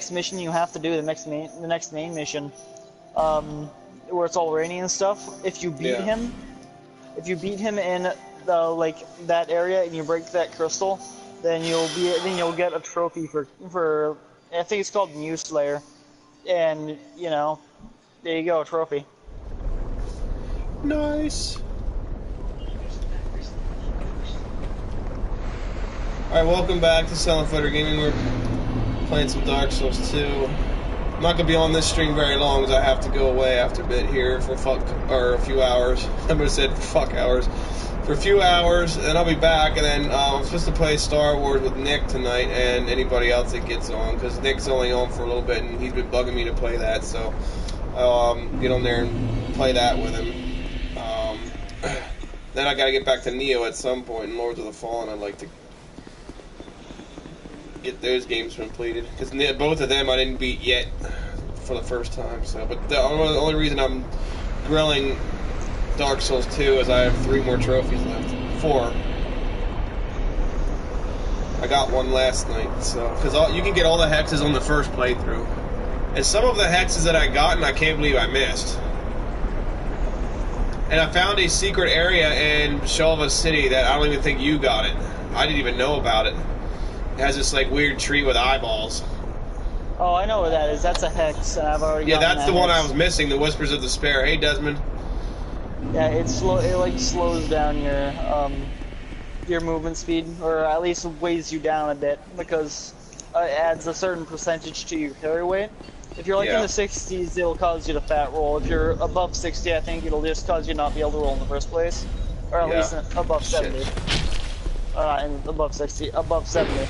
next mission you have to do, the next main mission, where it's all rainy and stuff. If you beat him, in the that area and you break that crystal, then you'll get a trophy for I think it's called Muse Slayer, and you know, there you go, a trophy. Nice. Alright, welcome back to Silent Fighter Gaming. We're playing some Dark Souls 2. I'm not going to be on this stream very long because I have to go away after a bit here for a few hours. I'm going to say fuck hours. For a few hours, and I'll be back, and then I'm supposed to play Star Wars with Nick tonight and anybody else that gets on, because Nick's only on for a little bit and he's been bugging me to play that, so get on there and play that with him. Then I got to get back to Neo at some point, and Lords of the Fallen. I'd like to get those games completed, because both of them I didn't beat yet for the first time. So, but the only reason I'm grilling Dark Souls 2 is I have 3 more trophies left. 4. I got one last night, so because you can get all the hexes on the first playthrough, and some of the hexes that I got, and I can't believe I missed. And I found a secret area in Shulva City that I don't even think you got it. I didn't even know about it. It has this like weird tree with eyeballs. Oh, I know where that is. That's a hex, and I've already. Yeah, that's the one I was missing. The Whispers of Despair. Hey, Desmond. Yeah, it slows down your movement speed, or at least weighs you down a bit, because it adds a certain percentage to your carry weight. If you're in the 60s, it'll cause you to fat roll. If you're above 60, I think it'll just cause you not be able to roll in the first place, or at least above 70. And above 60, above 70.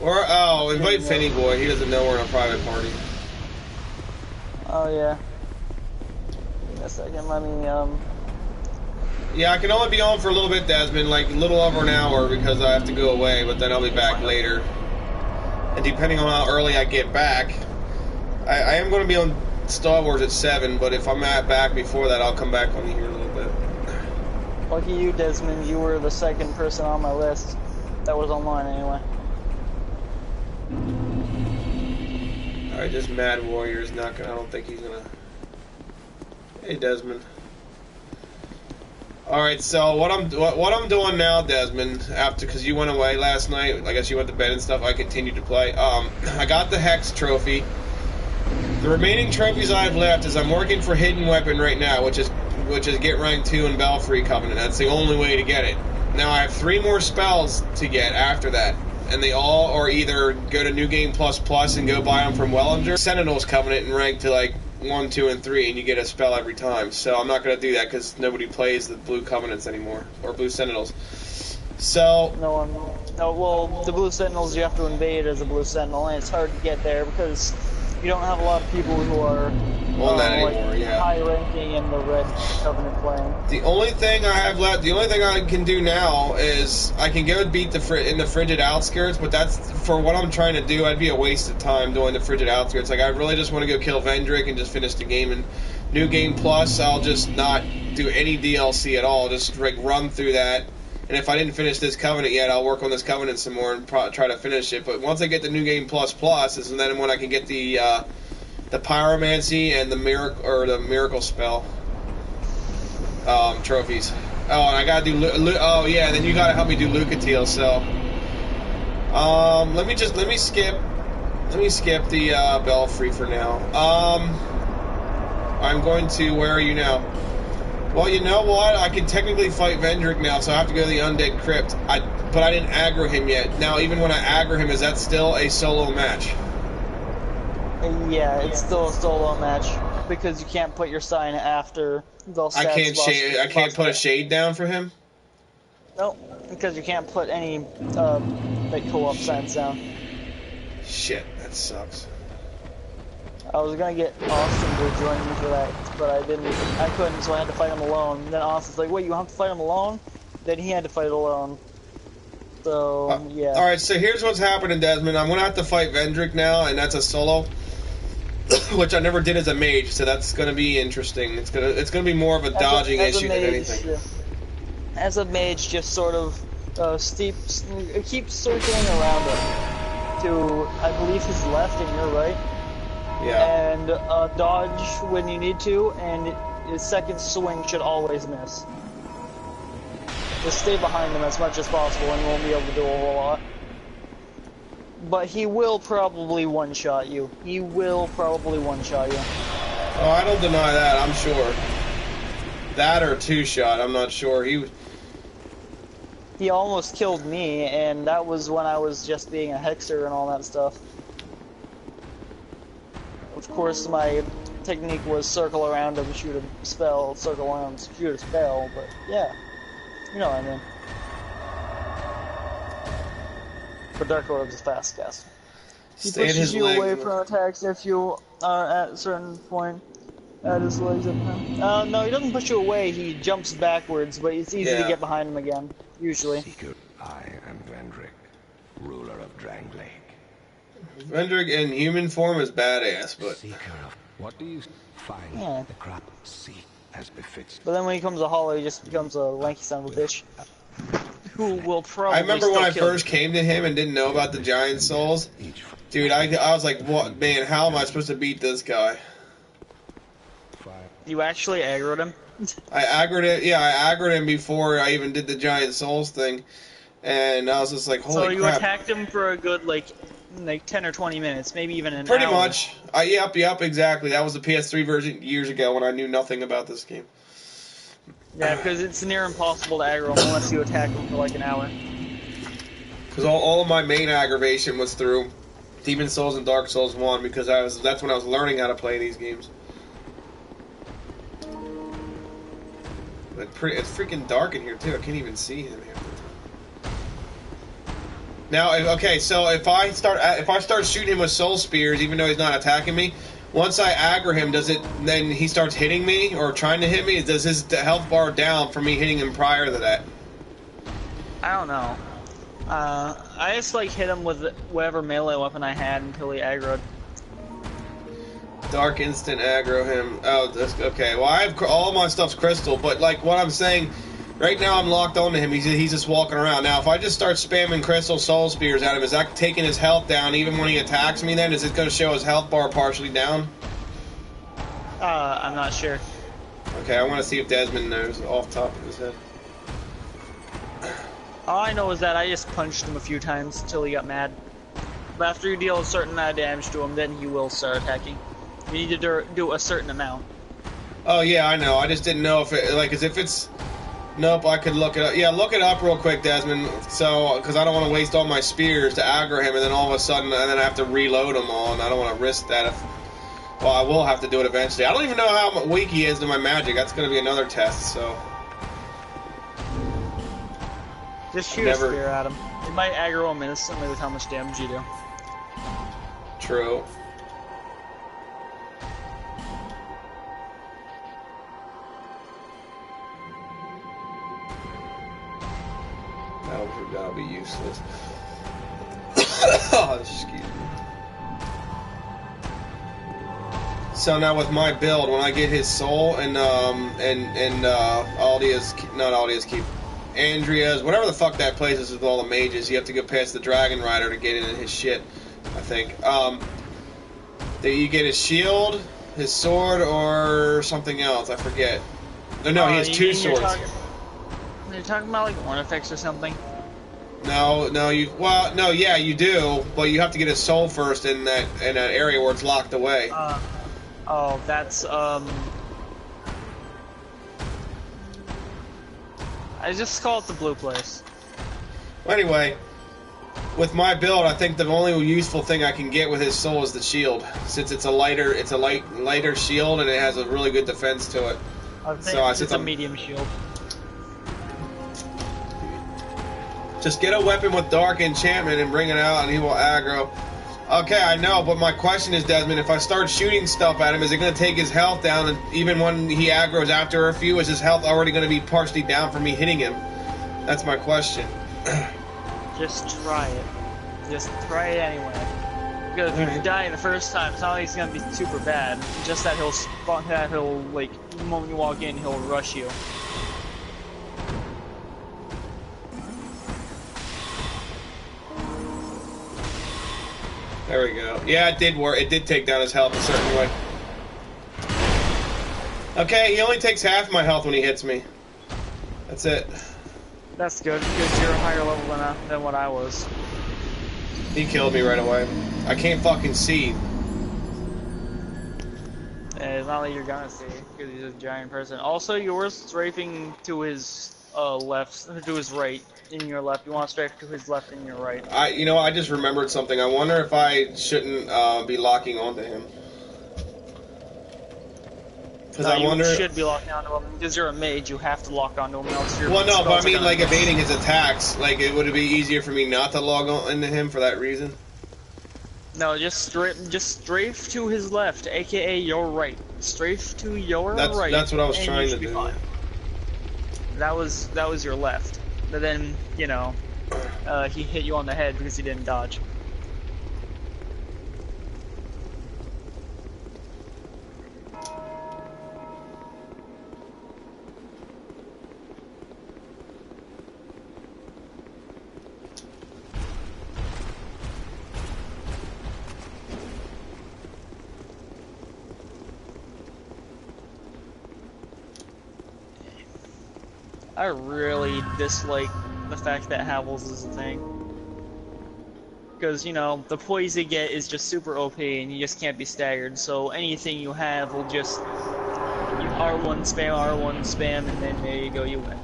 Or invite Finny Boy. He doesn't know we're in a private party. Oh yeah. Give me a second. Let me Yeah, I can only be on for a little bit, Desmond, like a little over an hour because I have to go away, but then I'll be back later. And depending on how early I get back, I am going to be on Star Wars at 7, but if I'm back before that, I'll come back on here a little bit. Lucky you, Desmond. You were the second person on my list that was online anyway. Alright, just Mad Warrior's not gonna, I don't think he's gonna... Hey, Desmond. Alright, so what I'm doing now, Desmond, because you went away last night, I guess you went to bed and stuff, I continued to play. I got the Hex trophy. The remaining trophies I have left is I'm working for Hidden Weapon right now, which is get rank 2 in Belfry Covenant. That's the only way to get it. Now I have 3 more spells to get after that, and they all are either go to New Game Plus Plus and go buy them from Wellinger, Sentinels Covenant and rank to like 1, 2, and 3, and you get a spell every time. So I'm not going to do that because nobody plays the Blue Covenants anymore, or Blue Sentinels. So... No, well, the Blue Sentinels you have to invade as a Blue Sentinel, and it's hard to get there because you don't have a lot of people who are high ranking in the Red Covenant playing. The only thing I have left, the only thing I can do now is I can go beat in the Frigid Outskirts, but that's for what I'm trying to do. I'd be a waste of time doing the Frigid Outskirts. Like I really just want to go kill Vendrick and just finish the game. And New Game Plus, I'll just not do any DLC at all. Just like run through that. And if I didn't finish this Covenant yet, I'll work on this Covenant some more and try to finish it. But once I get the New Game Plus Plus, is then when I can get the Pyromancy and the Miracle Spell trophies. Oh, and I gotta do. And then you gotta help me do Lucatiel. So, let me skip the Belfry for now. I'm going to. Where are you now? Well, you know what? I can technically fight Vendrick now, so I have to go to the Undead Crypt. But I didn't aggro him yet. Now, even when I aggro him, is that still a solo match? Yeah, it's still a solo match because you can't put your sign after the stats. I can't put a shade down for him. Nope, because you can't put any co-op signs down. Shit, that sucks. I was gonna get Austin to join me for that, but I couldn't, so I had to fight him alone. And then Austin's like, "Wait, you have to fight him alone?" Then he had to fight alone. So yeah. All right, so here's what's happening, Desmond. I'm gonna have to fight Vendrick now, and that's a solo. which I never did as a mage, so that's gonna be interesting. It's gonna be more of a dodging issue than anything. As a mage, just sort of keep circling around him to, I believe, his left and your right. Yeah. And dodge when you need to, and his second swing should always miss. Just stay behind him as much as possible, and you won't be able to do a whole lot. But he will probably one-shot you. He will probably one-shot you. Oh, I don't deny that, I'm sure. That or two-shot, I'm not sure. He almost killed me, and that was when I was just being a hexer and all that stuff. Of course, my technique was circle around him, shoot a spell, circle around, shoot a spell, but yeah. You know what I mean. But Dark Orb's a fast cast. He pushes you away from attacks if you are at a certain point at his legs at the time. No, he doesn't push you away, he jumps backwards, but it's easy to get behind him again, usually. Seeker, I am Vendrick, ruler of Dranglake. Vendrick in human form is badass, but... Seeker of... What do you find the crap seek as befits? But then when he comes a hollow, he just becomes a lanky son of a bitch. Who will probably I remember when I first came to him and didn't know about the giant souls. Dude, I was like, what, man, how am I supposed to beat this guy? You actually aggroed him? I aggroed him before I even did the giant souls thing. And I was just like, holy crap. So you attacked him for a good, like 10 or 20 minutes, maybe even an hour. Pretty much. Yep, exactly. That was the PS3 version years ago when I knew nothing about this game. Yeah, because it's near impossible to aggro him unless you attack him for like an hour. Because all of my main aggravation was through Demon Souls and Dark Souls 1, because that's when I was learning how to play these games. But it's freaking dark in here too. I can't even see him here. Now, okay, so if I start shooting him with soul spears, even though he's not attacking me, once I aggro him, then he starts hitting me or trying to hit me? Does his health bar down from me hitting him prior to that? I don't know. I just like hit him with whatever melee weapon I had until he aggroed. Dark instant aggro him. Oh, okay. Well, I have all my stuff's crystal, but like what I'm saying, right now I'm locked onto him. He's just walking around. Now, if I just start spamming crystal soul spears at him, is that taking his health down even when he attacks me? Then is it going to show his health bar partially down? I'm not sure. Okay, I want to see if Desmond knows off the top of his head. All I know is that I just punched him a few times until he got mad. But after you deal a certain amount of damage to him, then he will start attacking. You need to do a certain amount. Oh yeah, I know. I just didn't know if it, like, as if it's... Nope, I could look it up. Yeah, look it up real quick, Desmond. So, because I don't want to waste all my spears to aggro him, and then all of a sudden, and then I have to reload them all, and I don't want to risk that. Well, I will have to do it eventually. I don't even know how weak he is to my magic. That's going to be another test, so... Just shoot a spear at him. It might aggro him instantly with how much damage you do. True. That'll be useless. Oh, excuse me. So now with my build, when I get his soul and Aldia's, not Aldia's keep, Andrea's, whatever the fuck that place is with all the mages, you have to go past the Dragon Rider to get into his shit, I think. You get his shield, his sword, or something else, I forget. No, he has two swords. You're talking about like Ornifex or something? No, yeah, you do, but you have to get his soul first in that area where it's locked away. That's I just call it the blue place. Well, anyway, with my build, I think the only useful thing I can get with his soul is the shield, since it's a lighter shield and it has a really good defense to it. It's a medium shield. Just get a weapon with dark enchantment and bring it out, and he will aggro. Okay, I know, but my question is, Desmond, if I start shooting stuff at him, is it going to take his health down? And even when he aggroes after a few, is his health already going to be partially down from me hitting him? That's my question. Just try it. Just try it anyway. Because if you die the first time, it's not like it's gonna be super bad. Just that he'll spawn, that he'll like the moment you walk in, he'll rush you. There we go. Yeah, it did work. It did take down his health a certain way. Okay, he only takes half my health when he hits me. That's it. That's good, because you're a higher level than what I was. He killed me right away. I can't fucking see. And it's not like you're gonna see, because he's a giant person. Also, you're strafing to his left, to his right, in your left. You want to strafe to his left and your right. You know, I just remembered something. I wonder if I shouldn't be locking onto him. Because No, I wonder. You should be locking onto him because you're a mage. You have to lock onto him, else your Well, no, but I spells are mean, gonna like miss. evading his attacks. Like, would it be easier for me not to log on into him for that reason? No, just strafe to his left, aka your right. Strafe to your right. That's what I was and trying you to should be do. fine. That was your left. But then, you know, he hit you on the head because he didn't dodge. I really dislike the fact that Havels is a thing. Because, you know, the poise you get is just super OP and you just can't be staggered, so anything you have will just R1 spam, and then there you go, you win.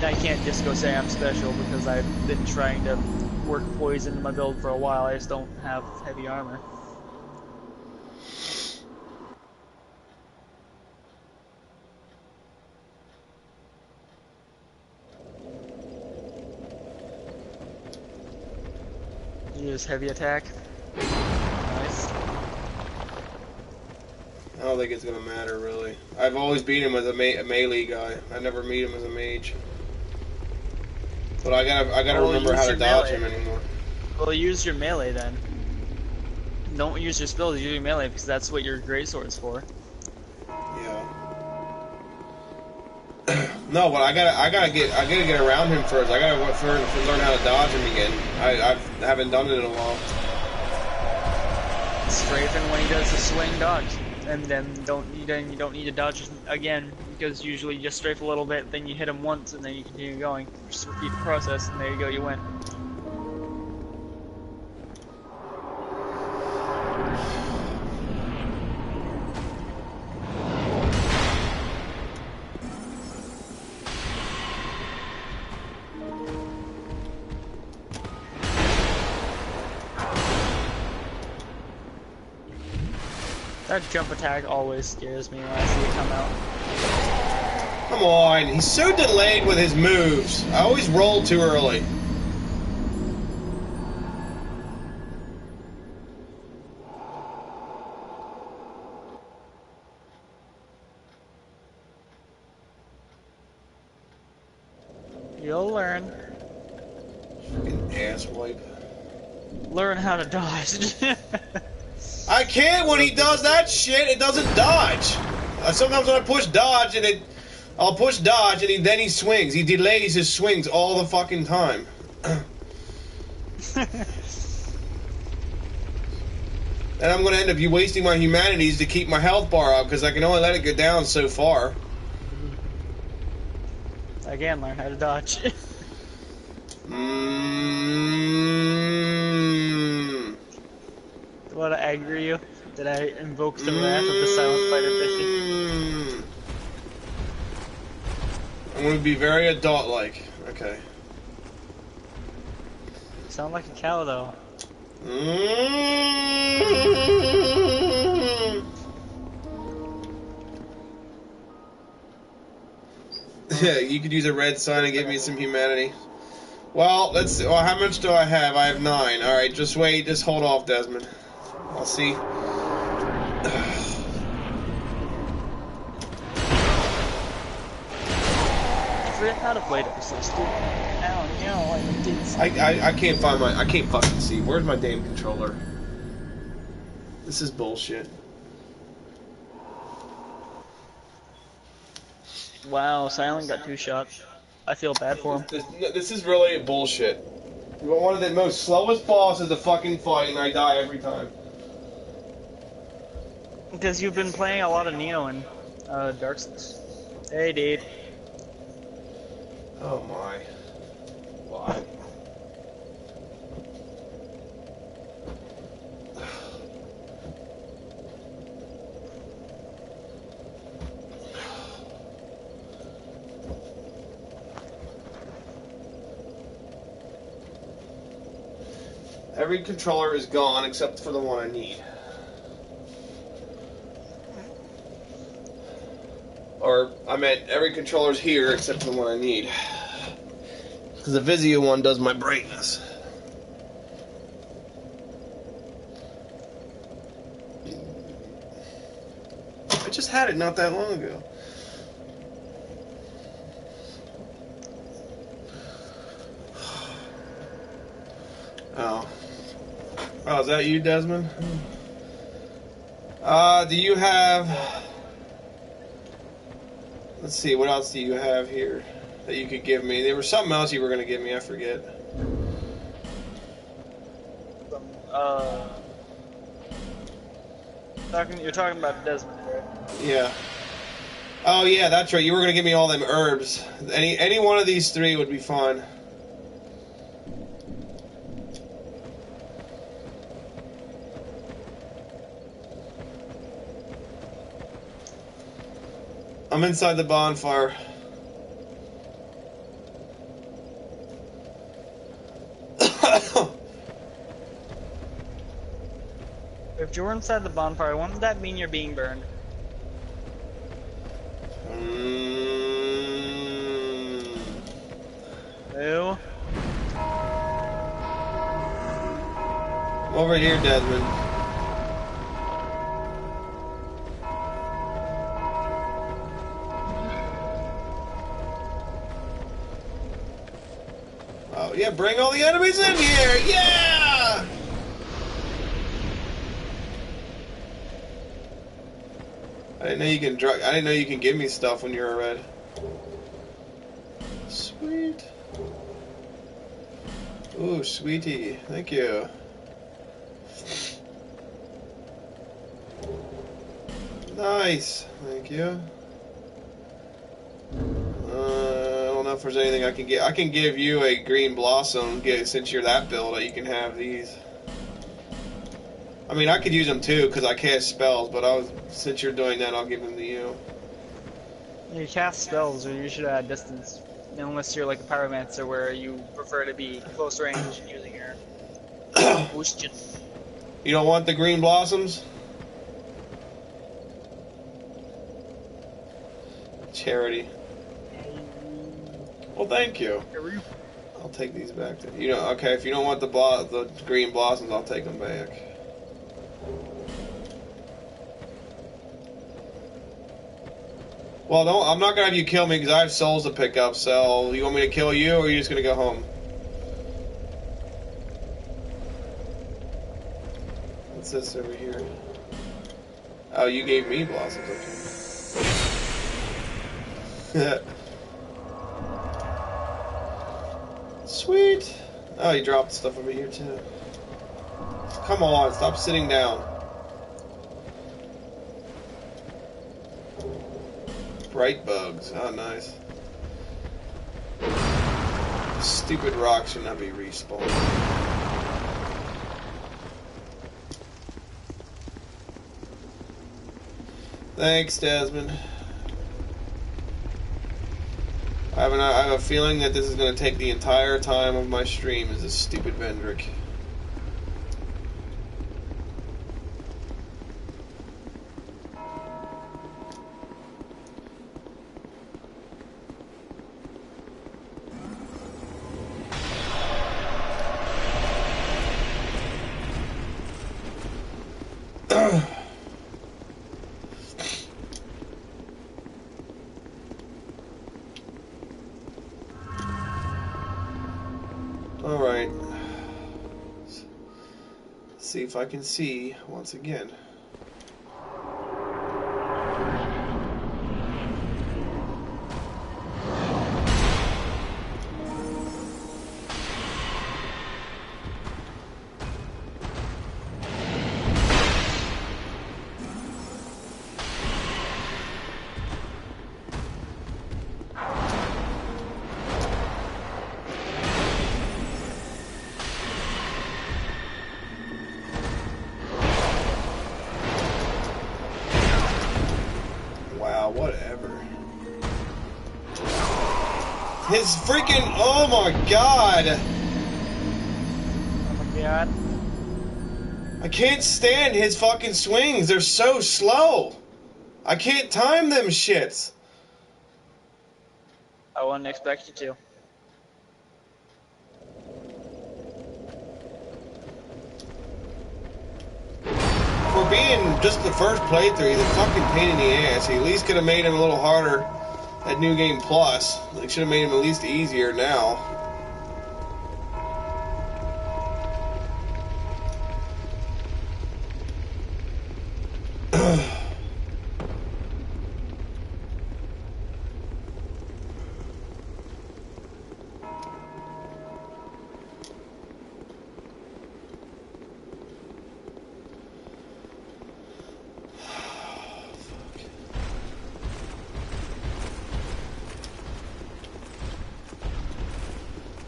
I can't just go say I'm special because I've been trying to work poison in my build for a while. I just don't have heavy armor. Use heavy attack. Nice. I don't think it's gonna matter really. I've always beat him as a melee guy. I never meet him as a mage. But I gotta remember how to dodge him anymore. Well, use your melee then. Don't use your spells, use your melee because that's what your greatsword's for. Yeah. No, but I gotta get around him first. I gotta learn how to dodge him again. I haven't done it in a while. Strafing when he does the swing, dodge, and then you don't need to dodge again because usually you just strafe a little bit, then you hit him once, and then you continue going. Just repeat the process, and there you go, you win. That jump attack always scares me when I see it come out. Come on, he's so delayed with his moves. I always roll too early. You'll learn. Fucking asswipe. Learn how to dodge. I can't when he does that shit. It doesn't dodge. Sometimes when I push dodge I'll push dodge and then he swings. He delays his swings all the fucking time. And I'm gonna end up wasting my humanities to keep my health bar up because I can only let it go down so far. Again, learn how to dodge. What to anger you? Did I invoke the wrath of the Silent Fighter 50? I'm gonna be very adult-like. Okay. You sound like a cow, though. Yeah, you could use a red sign and give me some humanity. Well, let's see. Well, how much do I have? I have 9. Alright, just wait. Just hold off, Desmond. I'll see. forget how to play Dark Souls, dude. Now, you know, like, it's... I can't find my... I can't fucking see. Where's my damn controller? This is bullshit. Wow, Silent got 2 shots. I feel bad for him. This is really bullshit. One of the most slowest bosses to fucking fight, and I die every time. Because you've been playing a lot of Neo and Dark Souls. Hey, dude. Oh my. Why? Every controller is gone except for the one I need. Or, I meant every controller's here except for the one I need. Because the Vizio one does my brightness. I just had it not that long ago. Oh. Oh, is that you, Desmond? Do you have... Let's see, what else do you have here that you could give me? There was something else you were going to give me, I forget. You're talking about Desmond, right? Yeah. Oh, yeah, that's right. You were going to give me all them herbs. Any one of these 3 would be fine. I'm inside the bonfire. If you're inside the bonfire, wouldn't that mean you're being burned? Ew. Over here, Desmond. Oh yeah, bring all the enemies in here! Yeah! I didn't know you can give me stuff when you're a red. Sweet. Ooh, sweetie. Thank you. Nice. Thank you. I don't know if there's anything I can get. I can give you a green blossom, since you're that build, you can have these. I mean, I could use them too, because I cast spells, but since you're doing that, I'll give them to you. You cast spells, or you should add distance. Unless you're like a pyromancer, where you prefer to be close range using your boosted. You don't want the green blossoms? Charity. Well, thank you. I'll take these back. Okay, if you don't want the green blossoms, I'll take them back. Well, I'm not gonna have you kill me because I have souls to pick up. So, you want me to kill you, or are you just gonna go home? What's this over here? Oh, you gave me blossoms. Okay. Sweet. Oh, you dropped stuff over here too. Come on, stop sitting down. Bright bugs. Oh, nice. Stupid rock should not be respawned. Thanks, Desmond. I have a feeling that this is going to take the entire time of my stream as this stupid Vendrick. see if I can see once again. Whatever. His freaking... Oh my god! Oh my god. I can't stand his fucking swings. They're so slow. I can't time them shits. I wouldn't expect you to. For being just the first playthrough, he's a fucking pain in the ass. He at least could have made him a little harder at New Game Plus. Like, should have made him at least easier now.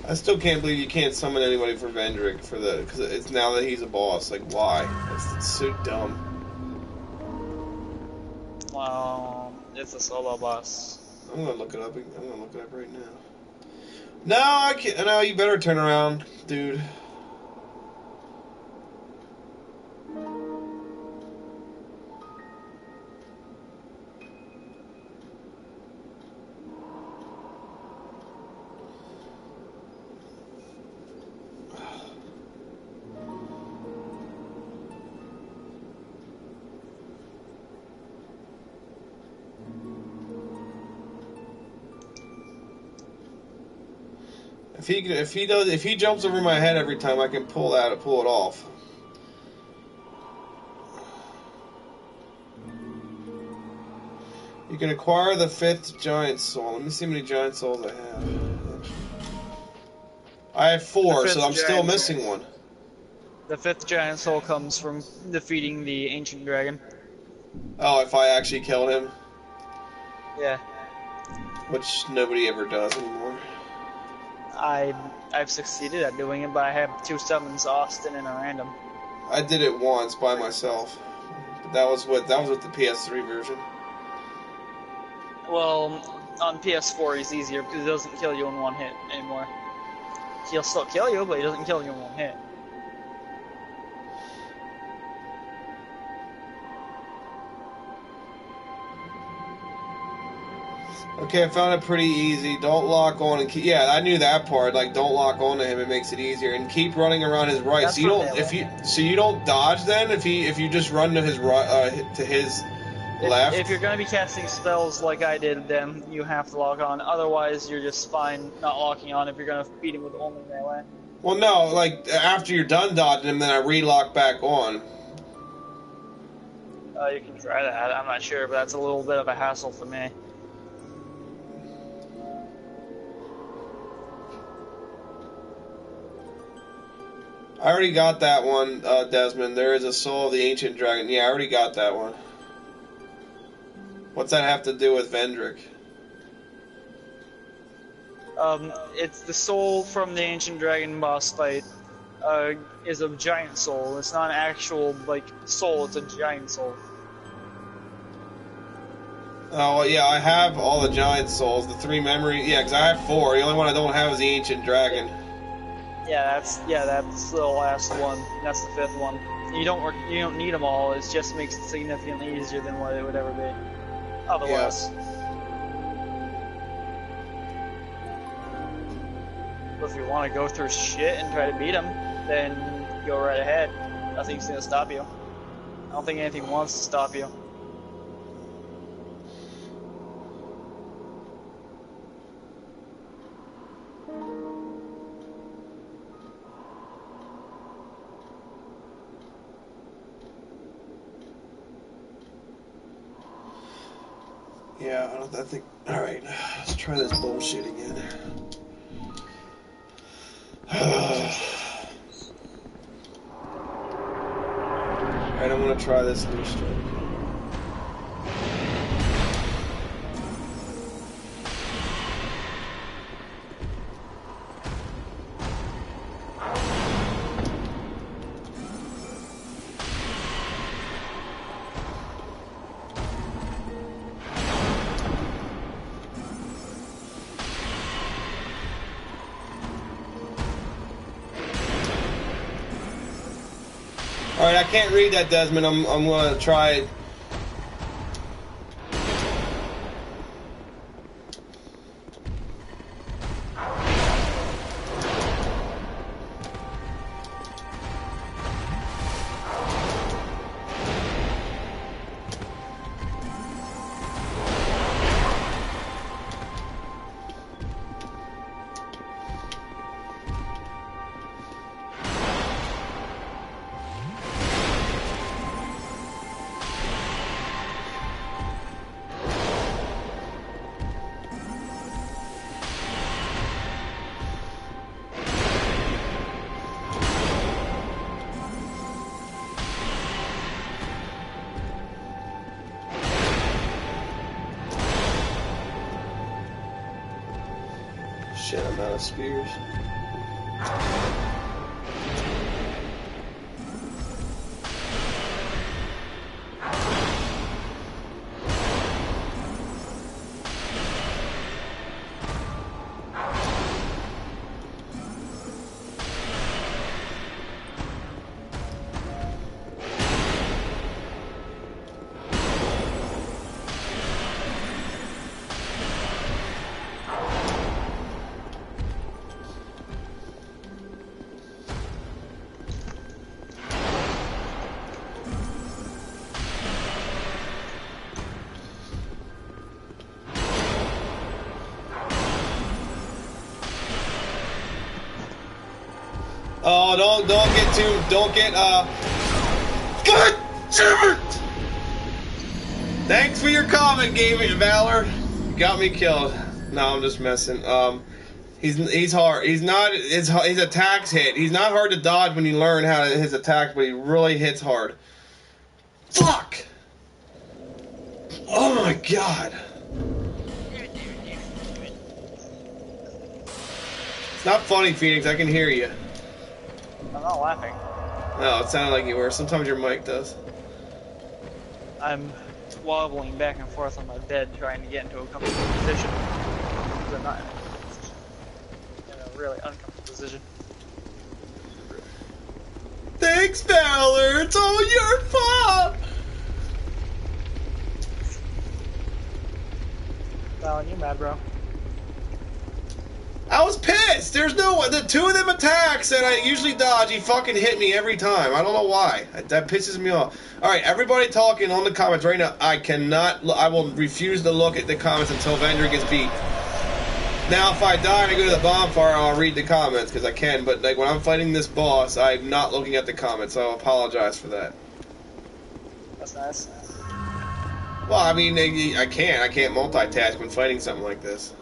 I still can't believe you can't summon anybody for Vendrick for the because it's now that he's a boss. Like, why? It's so dumb. Well, it's a solo boss. I'm gonna look it up. I'm gonna look it up right now. No, I can't. No, you better turn around, dude. If he jumps over my head every time, I can pull it off. You can acquire the 5th giant soul. Let me see how many giant souls I have. I have 4, so I'm still missing one. The 5th giant soul comes from defeating the ancient dragon. Oh, if I actually killed him? Yeah. Which nobody ever does anymore. I've succeeded at doing it, but I have 2 summons, Austin and a random. I did it once by myself. But that was with the PS3 version. Well, on PS4 he's easier because he doesn't kill you in one hit anymore. He'll still kill you, but he doesn't kill you in one hit. Okay, I found it pretty easy. Don't lock on and keep, yeah, I knew that part. Like, don't lock on to him; it makes it easier. And keep running around his right. That's so you don't you don't dodge then if you just run to his right to his left. If you're gonna be casting spells like I did, then you have to lock on. Otherwise, you're just fine not locking on if you're gonna beat him with only melee. Well, no, like after you're done dodging him, then I relock back on. You can try that. I'm not sure, but that's a little bit of a hassle for me. I already got that one, Desmond. There is a soul of the ancient dragon. Yeah, I already got that one. What's that have to do with Vendrick? It's the soul from the ancient dragon boss fight. Is a giant soul. It's not an actual like soul. It's a giant soul. Oh, well, yeah, I have all the giant souls, the 3 memory. Yeah, because I have 4. The only one I don't have is the ancient dragon. Yeah, that's the last one. That's the 5th one. You don't need them all. It just makes it significantly easier than what it would ever be otherwise. Yeah. But if you want to go through shit and try to beat him, then go right ahead. Nothing's gonna stop you. I don't think anything wants to stop you. Yeah, I think. Alright, let's try this bullshit again. Alright, I'm gonna try this new stroke. Alright, I can't read that, Desmond. I'm gonna try it. Shit, I'm out of spears. Oh, don't get God damn it! Thanks for your comment, Gaming Valor. Got me killed. No, I'm just messing. He's hard. He's not. His attacks hit. He's not hard to dodge when you learn how to his attacks, but he really hits hard. Fuck! Oh my god! It's not funny, Phoenix. I can hear you. I'm not laughing. No, it sounded like you were. Sometimes your mic does. I'm wobbling back and forth on my bed trying to get into a comfortable position. I'm not in a really uncomfortable position. Thanks, Valor. It's all your fault. Val, you mad, bro? I was pissed. There's no the two of them attacks that I usually dodge. He fucking hit me every time. I don't know why. That pisses me off. All right, everybody talking on the comments right now. I cannot. I will refuse to look at the comments until Vendor gets beat. Now, if I die and I go to the bonfire, I'll read the comments because I can. But like when I'm fighting this boss, I'm not looking at the comments. So I apologize for that. That's nice. Well, I mean, I can't multitask when fighting something like this.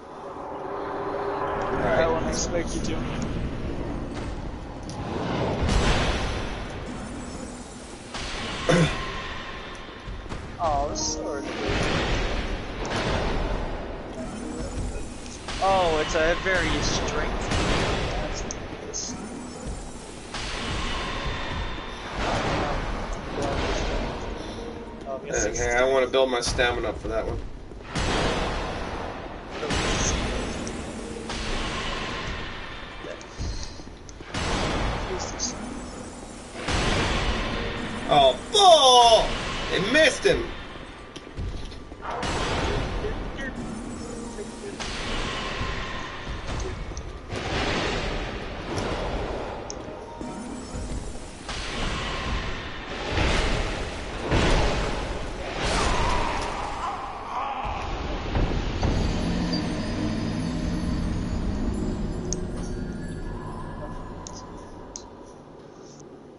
I wouldn't expect you to. Oh, this sword. Oh, it's a very strength. That's nice. Oh, yes, Okay, I want to build my stamina up for that one. Oh, bull! They missed him.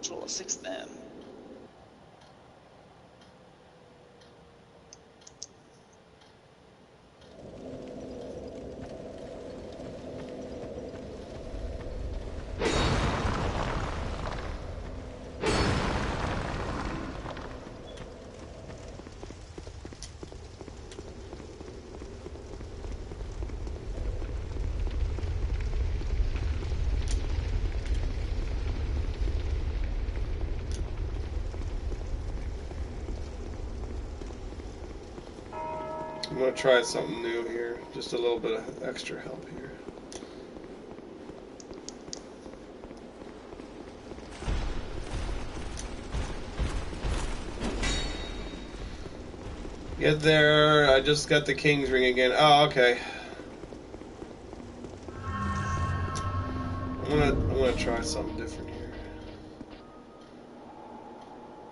Control a 6 man. I'm gonna try something new here. Just a little bit of extra help here. Get there. I just got the King's Ring again. Oh, okay. I'm gonna try something different here.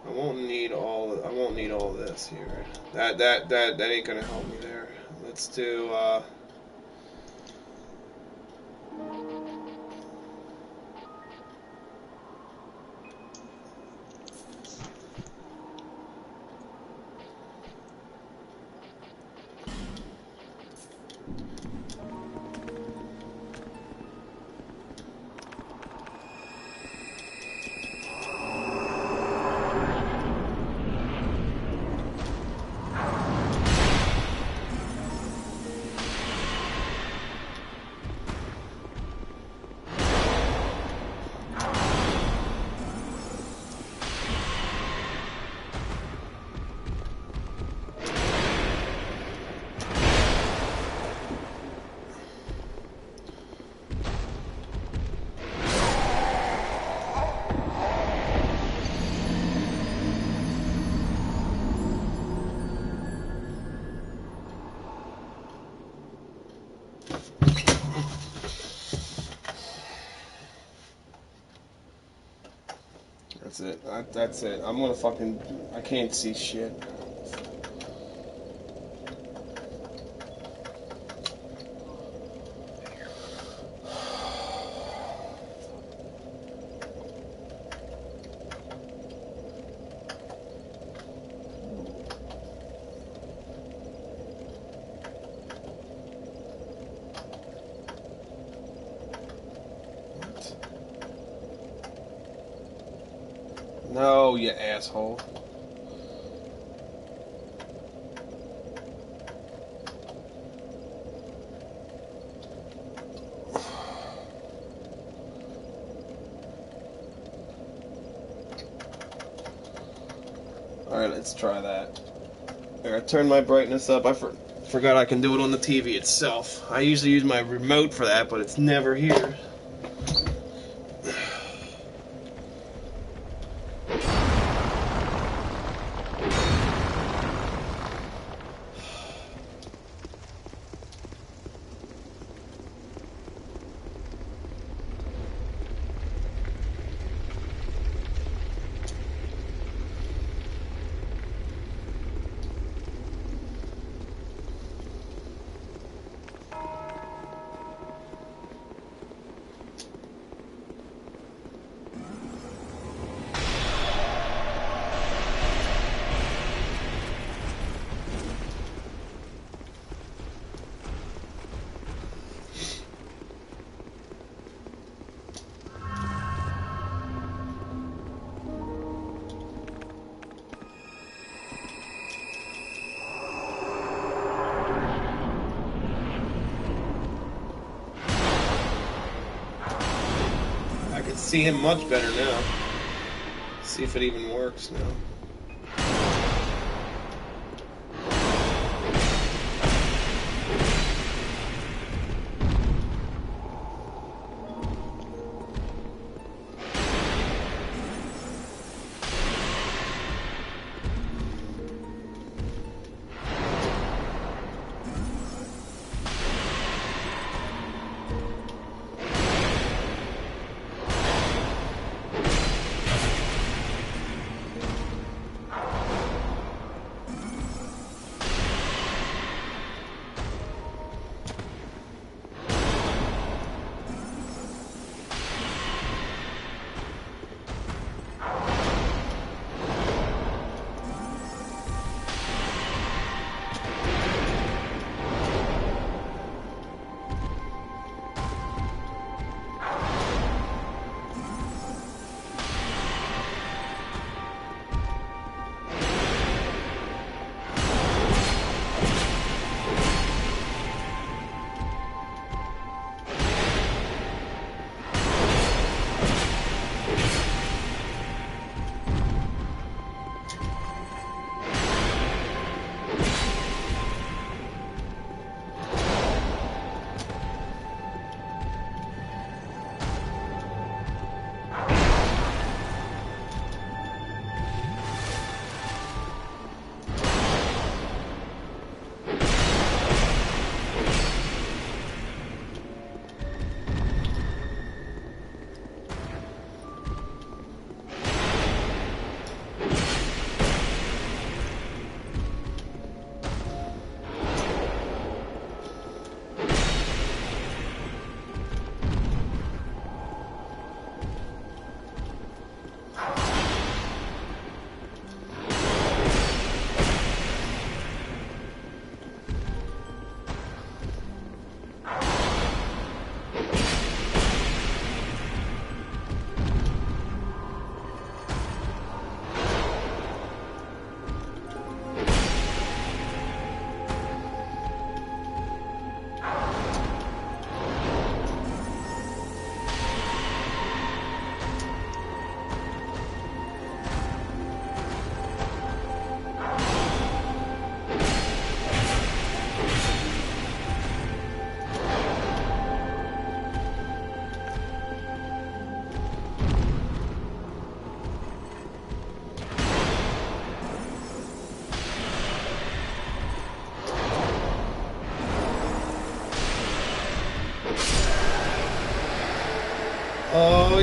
I won't need all this here. That ain't gonna help me there. Let's do That's it. That's it. I'm gonna fucking... I can't see shit. No, you asshole. Alright, let's try that. There, I turned my brightness up. I forgot I can do it on the TV itself. I usually use my remote for that, but it's never here. See him much better now. See if it even works now.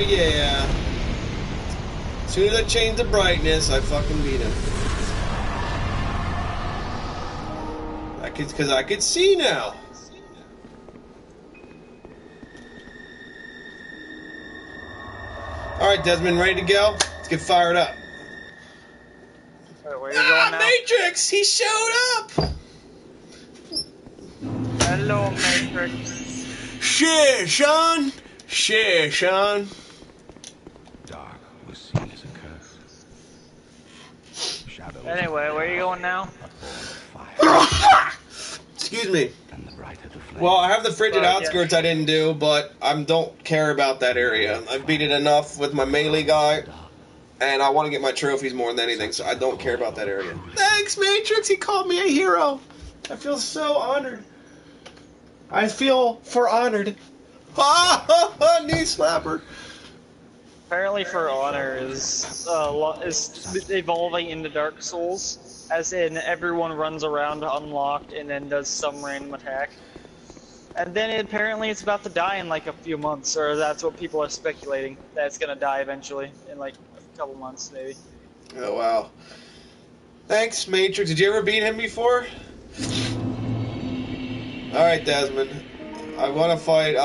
yeah. As soon as I change the brightness, I fucking beat him. Because I could see now. Alright, Desmond, ready to go? Let's get fired up. Where are you going now? Matrix! He showed up! Hello, Matrix. Shit, Sean! Shit, Sean. Dark was seen as a curse. Shadows Anyway, where are you going now? Excuse me. and the brighter the flame. Well, I have the frigid Yeah. outskirts I didn't do, but I don't care about that area. I've beat it enough with my melee guy, and I want to get my trophies more than anything, so I don't care about that area. Thanks, Matrix! He called me a hero! I feel so honored. I feel honored. Knee slapper! Apparently, For Honor is evolving into Dark Souls, as in everyone runs around unlocked and then does some random attack. And then apparently it's about to die in like a few months, or that's what people are speculating, that it's gonna die eventually, in like a couple months maybe. Oh, wow. Thanks, Matrix. Did you ever beat him before? Alright, Desmond. I want to fight,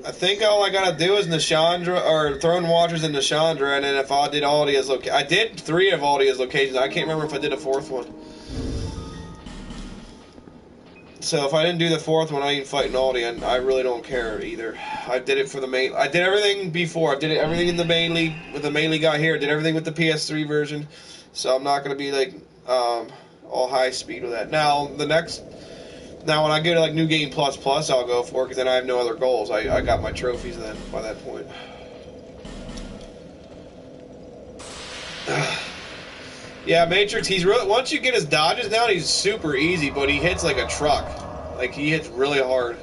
I think all I gotta do is Nishandra, or Throne Watchers and Nishandra, and then if I did Aldia's location. I did 3 of Aldia's locations. I can't remember if I did a 4th one. So if I didn't do the 4th one, I ain't fighting Aldi, and I really don't care either. I did it for the main. I did everything before. I did everything in the melee with the melee guy here. I did everything with the PS3 version. So I'm not gonna be like all high speed with that. Now when I go to like New Game Plus, I'll go for it because then I have no other goals. I got my trophies then by that point. Yeah, Matrix, he's really, once you get his dodges down, he's super easy, but he hits like a truck. Like, he hits really hard.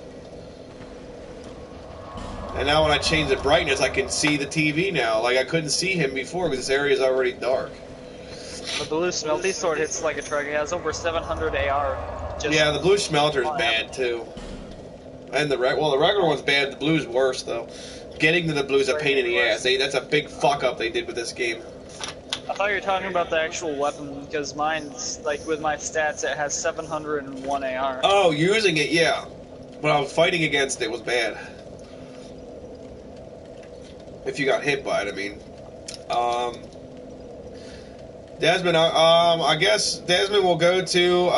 And now when I change the brightness, I can see the TV now. Like, I couldn't see him before because this area is already dark. The blue smelty sword hits like a truck. It has over 700 AR. Yeah, the blue smelter is bad, too. And the regular one's bad. The blue's worse, though. Getting to the blue's a pain in the ass. That's a big fuck-up they did with this game. I thought you were talking about the actual weapon, because mine's, like, with my stats, it has 701 AR. Oh, using it, yeah. When I was fighting against it was bad. If you got hit by it, I mean. Desmond, I guess Desmond will go to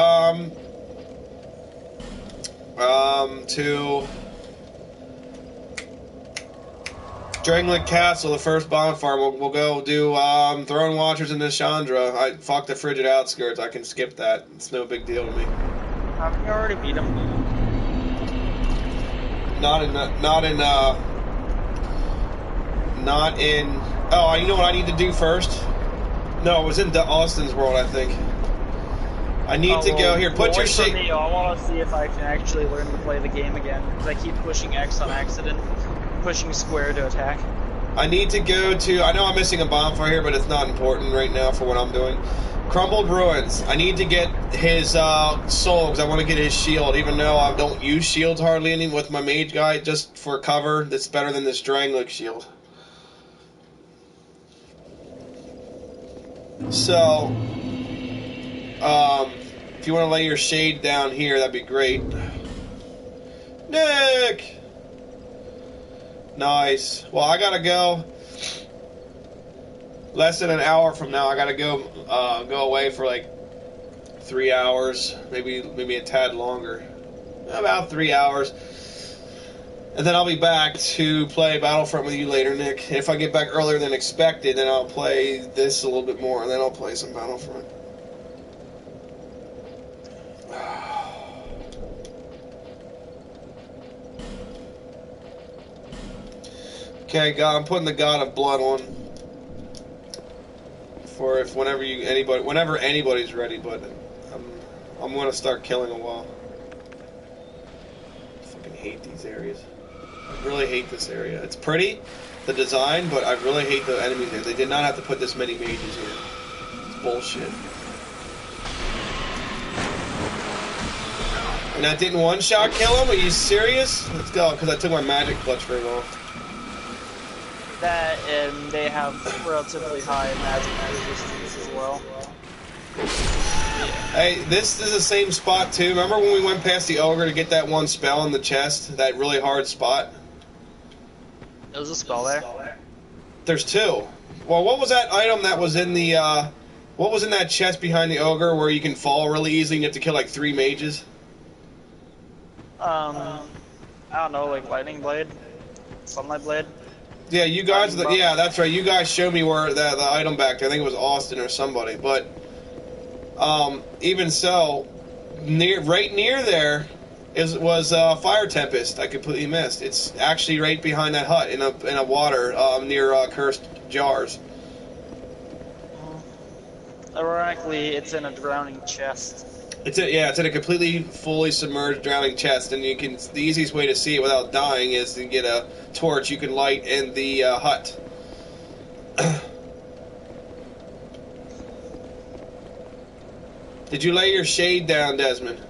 Drangleic Castle, the first bonfire. We'll go do Throne Watchers and Nishandra. Fuck the frigid outskirts. I can skip that. It's no big deal to me. Haven't you already beat him? Not in. Oh, you know what I need to do first? No, it was in Austin's world, I think. I need to go here. Put your shit. I want to see if I can actually learn to play the game again, because I keep pushing X on accident, pushing square to attack. I need to go to. I know I'm missing a bonfire here, but it's not important right now for what I'm doing. Crumbled Ruins. I need to get his soul because I want to get his shield, even though I don't use shields hardly any with my mage guy, just for cover. That's better than this Drangleic shield. So, if you want to lay your shade down here, that'd be great. Nick! Nice. Well, I gotta go. Less than an hour from now, I gotta go away for like 3 hours, maybe a tad longer. About 3 hours. And then I'll be back to play Battlefront with you later, Nick. If I get back earlier than expected, then I'll play this a little bit more, and then I'll play some Battlefront. Okay, God, I'm putting the God of Blood on for whenever anybody's ready, but I'm gonna start killing a while. I fucking hate these areas. I really hate this area. It's pretty, the design, but I really hate the enemies here. They did not have to put this many mages here. It's bullshit. And that didn't one-shot kill him? Are you serious? Let's go, because I took my magic clutch ring off. That, and they have relatively high magic resistance as well. Hey, this is the same spot too. Remember when we went past the ogre to get that one spell in the chest? That really hard spot? There's a spell there. There's two. Well, what was that item that was in the, what was in that chest behind the ogre where you can fall really easily and you have to kill like 3 mages? I don't know, like lightning blade? Sunlight blade? Yeah, you guys, yeah, that's right. You guys showed me where the item back there. I think it was Austin or somebody, but even so, right near there was Fire Tempest. I completely missed. It's actually right behind that hut in a water near cursed jars. Ironically, it's in a drowning chest. It's in a completely fully submerged drowning chest, and the easiest way to see it without dying is to get a torch you can light in the hut. Did you lay your shade down, Desmond?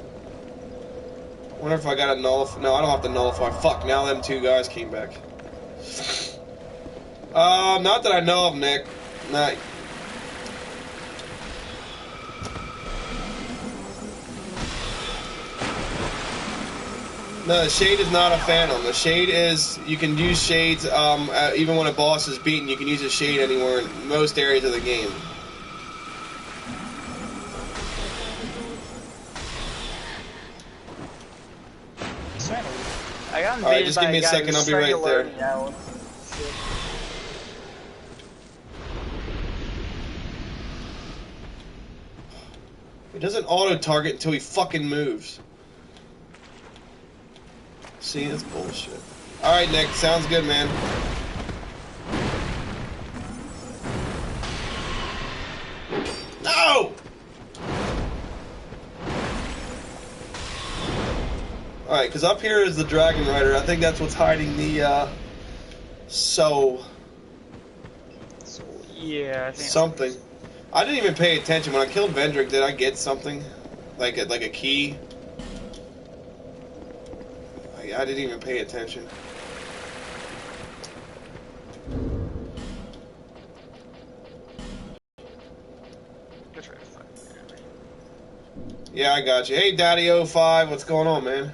I wonder if I got a nullify. No, I don't have to nullify. Fuck, now them 2 guys came back. Not that I know of, Nick. Not. No, the shade is not a phantom. The shade is, you can use shades, even when a boss is beaten, you can use a shade anywhere in most areas of the game. I got invaded Alright, just by give me a guy second, who's I'll be trying to right there. learn Yao. It doesn't auto-target until he fucking moves. See, that's bullshit. Alright, Nick, sounds good, man. No! Alright, because up here is the Dragon Rider. I think that's what's hiding the, Yeah, I think something. I didn't even pay attention. When I killed Vendrick, did I get something? Like a key? I didn't even pay attention. Yeah, I got you. Hey, Daddy05, what's going on, man?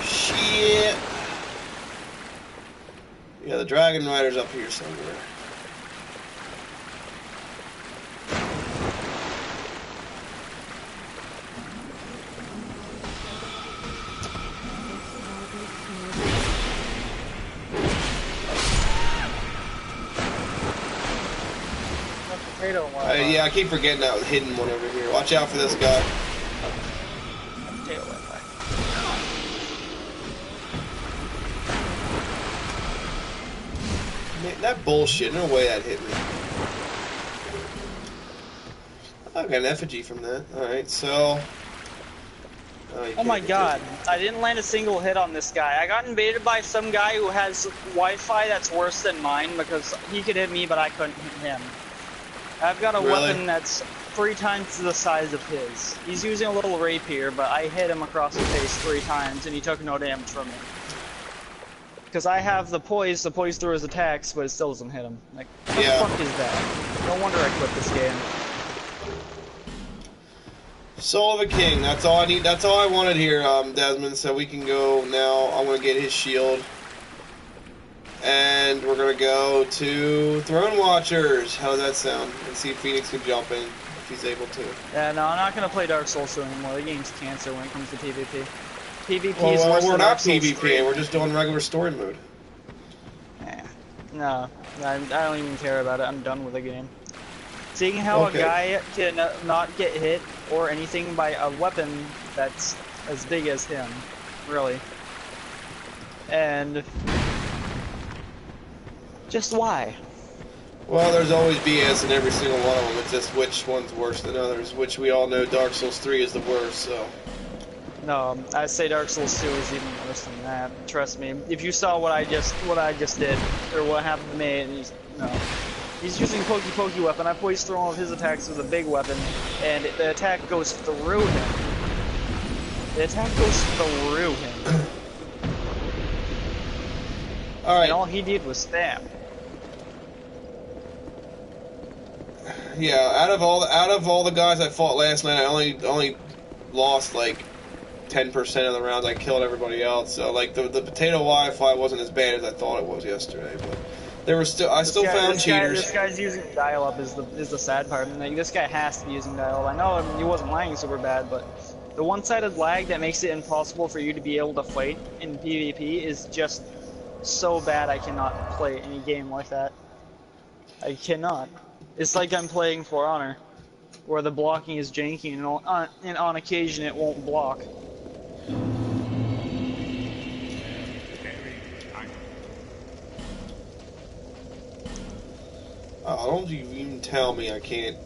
Shit. Yeah, the Dragon Rider's up here somewhere. Yeah, I keep forgetting that hidden one over here. Watch out for this guy. Man, that bullshit. No way that hit me. I got an effigy from that. Alright, so... Oh my god, I didn't land a single hit on this guy. I got invaded by some guy who has Wi-Fi that's worse than mine because he could hit me but I couldn't hit him. I've got a weapon that's 3 times the size of his. He's using a little rapier, but I hit him across the face 3 times and he took no damage from me. Because I have the poise through his attacks, but it still doesn't hit him. Like, what the fuck is that? No wonder I quit this game. Soul of a King, that's all I need, that's all I wanted here, Desmond, so we can go now. I'm gonna get his shield. And we're gonna go to Throne Watchers. How does that sound? And see if Phoenix can jump in if he's able to. Yeah, no, I'm not gonna play Dark Souls 2 anymore. The game's cancer when it comes to PvP. PvP is well, worse we're than not Dark Souls PvP, 3. we're just doing regular story mode. Yeah. No, I don't even care about it. I'm done with the game. Seeing how a guy can not get hit or anything by a weapon that's as big as him, really. And just why? Well, there's always BS in every single one of them. It's just which one's worse than others, which we all know Dark Souls 3 is the worst, so... No, I'd say Dark Souls 2 is even worse than that. Trust me. If you saw what I just did, or what happened to me, and no. He's using Pokey Pokey weapon. I've always thrown all of his attacks with a big weapon, and the attack goes through him. The attack goes through him. Alright. And all he did was stab. Yeah, out of all the guys I fought last night, I only lost like 10% of the rounds. I killed everybody else. So like the potato Wi-Fi wasn't as bad as I thought it was yesterday, but there was I still found cheaters. This guy's using dial-up is the sad part. And like, this guy has to be using dial-up. I know he wasn't lagging super bad, but the one-sided lag that makes it impossible for you to be able to fight in PvP is just so bad. I cannot play any game like that. I cannot. It's like I'm playing For Honor, where the blocking is janky and on occasion it won't block. Don't you even tell me I can't.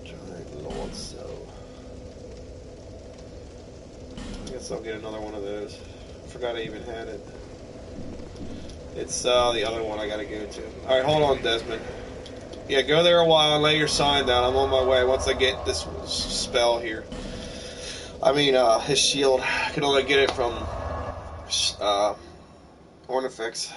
Giant Lord, so. I guess I'll get another one of those. Forgot I even had it. It's the other one I gotta go to. Alright, hold on, Desmond. Yeah, go there a while and lay your sign down. I'm on my way once I get this spell here. I mean, his shield. I can only get it from Ornifex.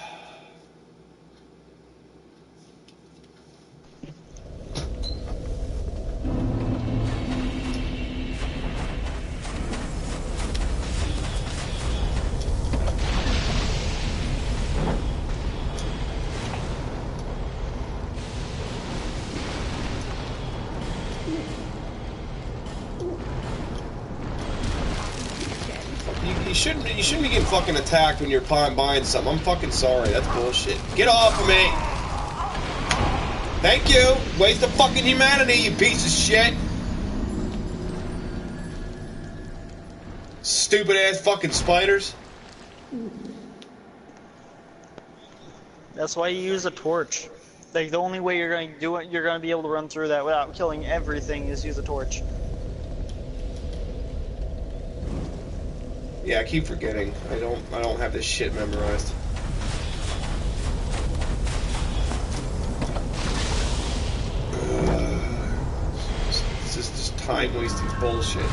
You shouldn't be getting fucking attacked when you're buying something. I'm fucking sorry. That's bullshit. Get off of me! Thank you! Waste of fucking humanity, you piece of shit! Stupid ass fucking spiders. That's why you use a torch. Like, the only way you're going to do it, you're going to be able to run through that without killing everything is use a torch. Yeah, I keep forgetting. I don't have this shit memorized. It's just time wasting bullshit.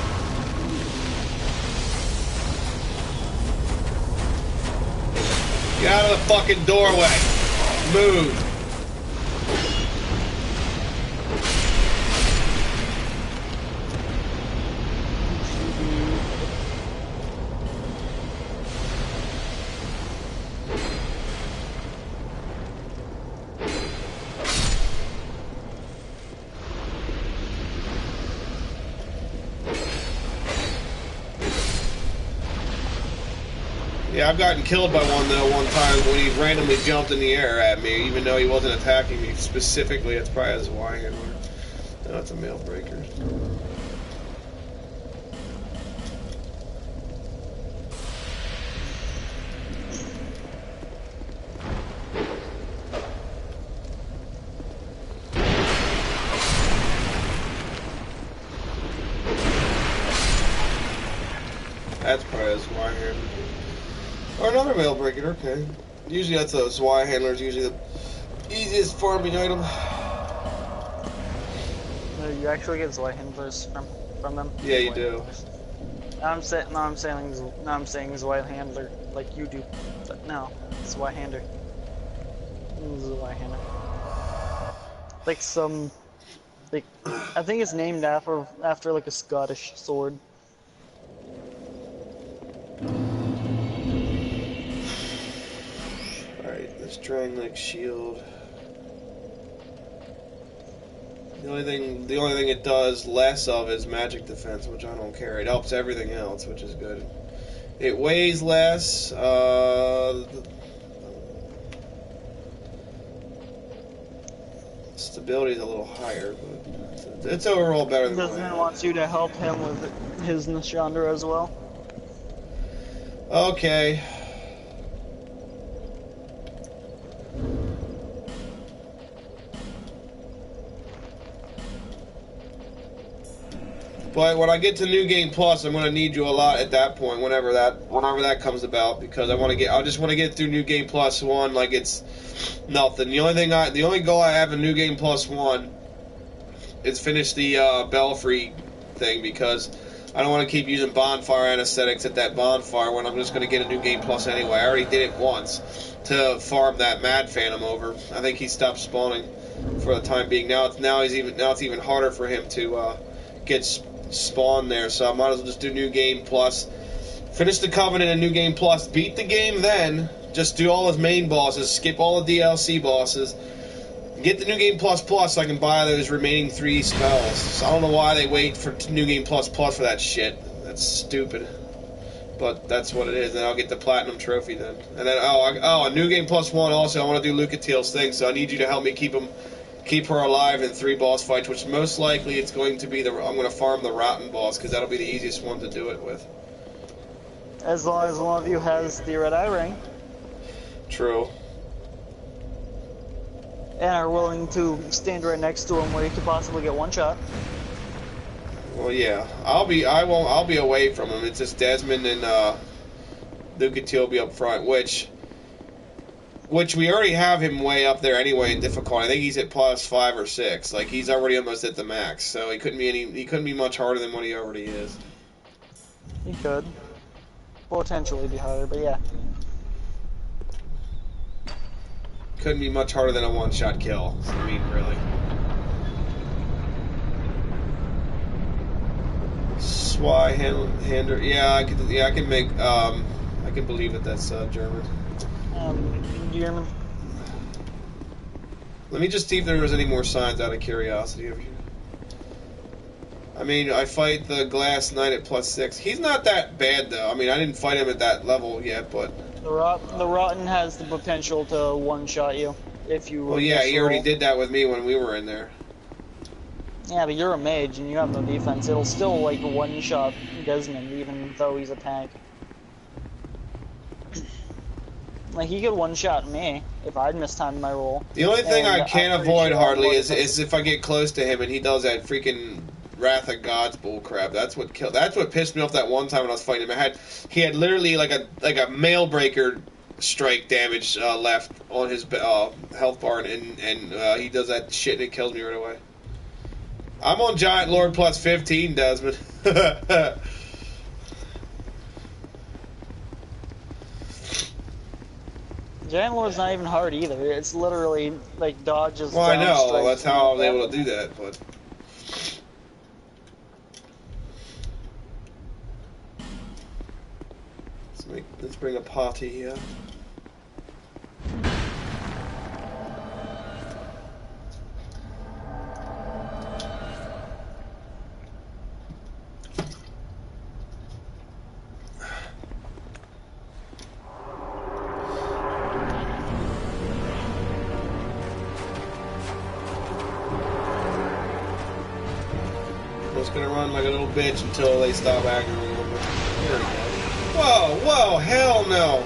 Get out of the fucking doorway. Move. Yeah, I've gotten killed by one though one time when he randomly jumped in the air at me, even though he wasn't attacking me specifically. It's probably a Y handler. No, it's a mail breaker. That's probably a Y handler. Or another mail breaker, okay. Usually that's a Y handler is usually the easiest farming item. You actually get Y handlers from them? Yeah, you do. I'm saying Y handler like you do. But no, it's Y hander. This is a Y hander. Like some, like I think it's named after like a Scottish sword. Strangling shield. The only thing it does less of is magic defense, which I don't care. It helps everything else, which is good. It weighs less. Stability is a little higher, but it's overall better than. Doesn't want you to help him with his Nishandra as well? Okay. But when I get to New Game Plus, I'm gonna need you a lot at that point. Whenever that comes about, because I just want to get through New Game Plus 1 like it's nothing. The only goal I have in New Game Plus 1 is finish the Belfry thing, because I don't want to keep using bonfire anesthetics at that bonfire when I'm just going to get a New Game Plus anyway. I already did it once to farm that Mad Phantom over. I think he stopped spawning for the time being. Now it's even harder for him to get spawned there. So I might as well just do New Game Plus, finish the Covenant and New Game Plus, beat the game, then just do all his main bosses, skip all the DLC bosses. Get the New Game Plus Plus so I can buy those remaining 3 spells. So I don't know why they wait for New Game Plus Plus for that shit. That's stupid. But that's what it is. And I'll get the Platinum Trophy then. And then, a New Game Plus 1 also, I want to do Lucatiel's thing, so I need you to help me keep her alive in 3 boss fights, which most likely it's going to be I'm going to farm the Rotten boss, because that'll be the easiest one to do it with. As long as one of you has the Red Eye Ring. True. And are willing to stand right next to him where you could possibly get one shot. Well, yeah, I'll be away from him. It's just Desmond and Lucatiel will be up front, which we already have him way up there anyway in difficulty. I think he's at plus 5 or 6. Like, he's already almost at the max, so he couldn't be much harder than what he already is. He could potentially be harder, but yeah. Couldn't be much harder than a one-shot kill. I mean, really. Hander. Yeah, I can make. I can believe that that's German. German. Let me just see if there was any more signs out of curiosity over here. I mean, I fight the Glass Knight at plus 6. He's not that bad though. I mean, I didn't fight him at that level yet, but. The Rotten has the potential to one-shot you if you. Well, yeah, he already did that with me when we were in there. Yeah, but you're a mage and you have no defense. It'll still like one-shot Desmond, even though he's a tank. Like, he could one-shot me if I'd mistimed my roll. The only thing I can't avoid hardly is if I get close to him and he does that freaking Wrath of God's bullcrap. That's what pissed me off that one time when I was fighting him. He had literally like a mail breaker strike damage left on his health bar, and he does that shit and it kills me right away. I'm on Giant Lord plus 15, Desmond. Giant Lord's not even hard either. It's literally like dodges. Well, I know. That's how I was able to do that, but. Let's bring a party here. Just gonna run like a little bitch until they stop acting a little bit. Here we go. Whoa, hell no!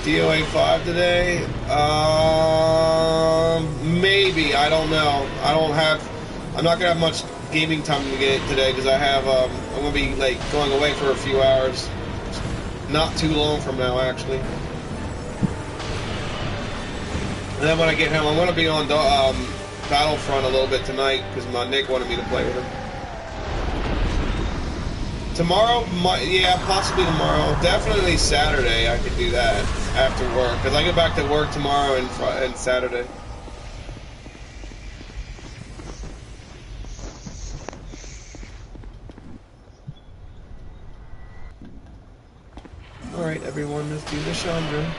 DOA 5 today? Maybe, I don't know. I'm not gonna have much gaming time to get today because I'm gonna be like going away for a few hours. Not too long from now, actually. And then when I get home, I'm going to be on Battlefront a little bit tonight because my Nick wanted me to play with him. Tomorrow, yeah, possibly tomorrow. Definitely Saturday I could do that after work because I get back to work tomorrow and Saturday. Alright, everyone, let's do the Chandra.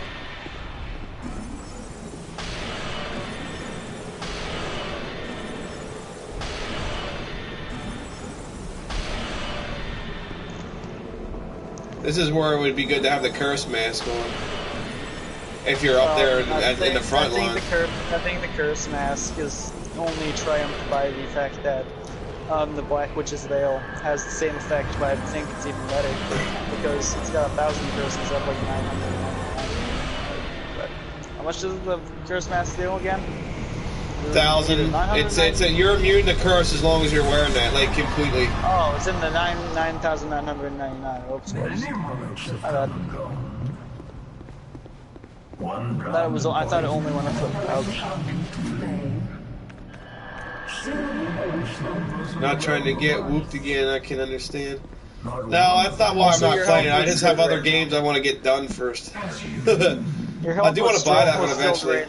This is where it would be good to have the curse mask on. If you're up there in the front line. I think the curse mask is only triumphed by the fact that The Black Witch's Veil has the same effect, but I think it's even better because it's got 1,000 curses instead of like 999. But how much does the Curse Mask deal again? 1,000. It's you're immune to curse as long as you're wearing that, like completely. Oh, it's in the 9,999. Oops, I thought it only went up to 1,000. Not trying to get whooped again, I can understand. No, that's not why I'm not playing it. I just have other games I want to get done first. I do want to buy that one eventually.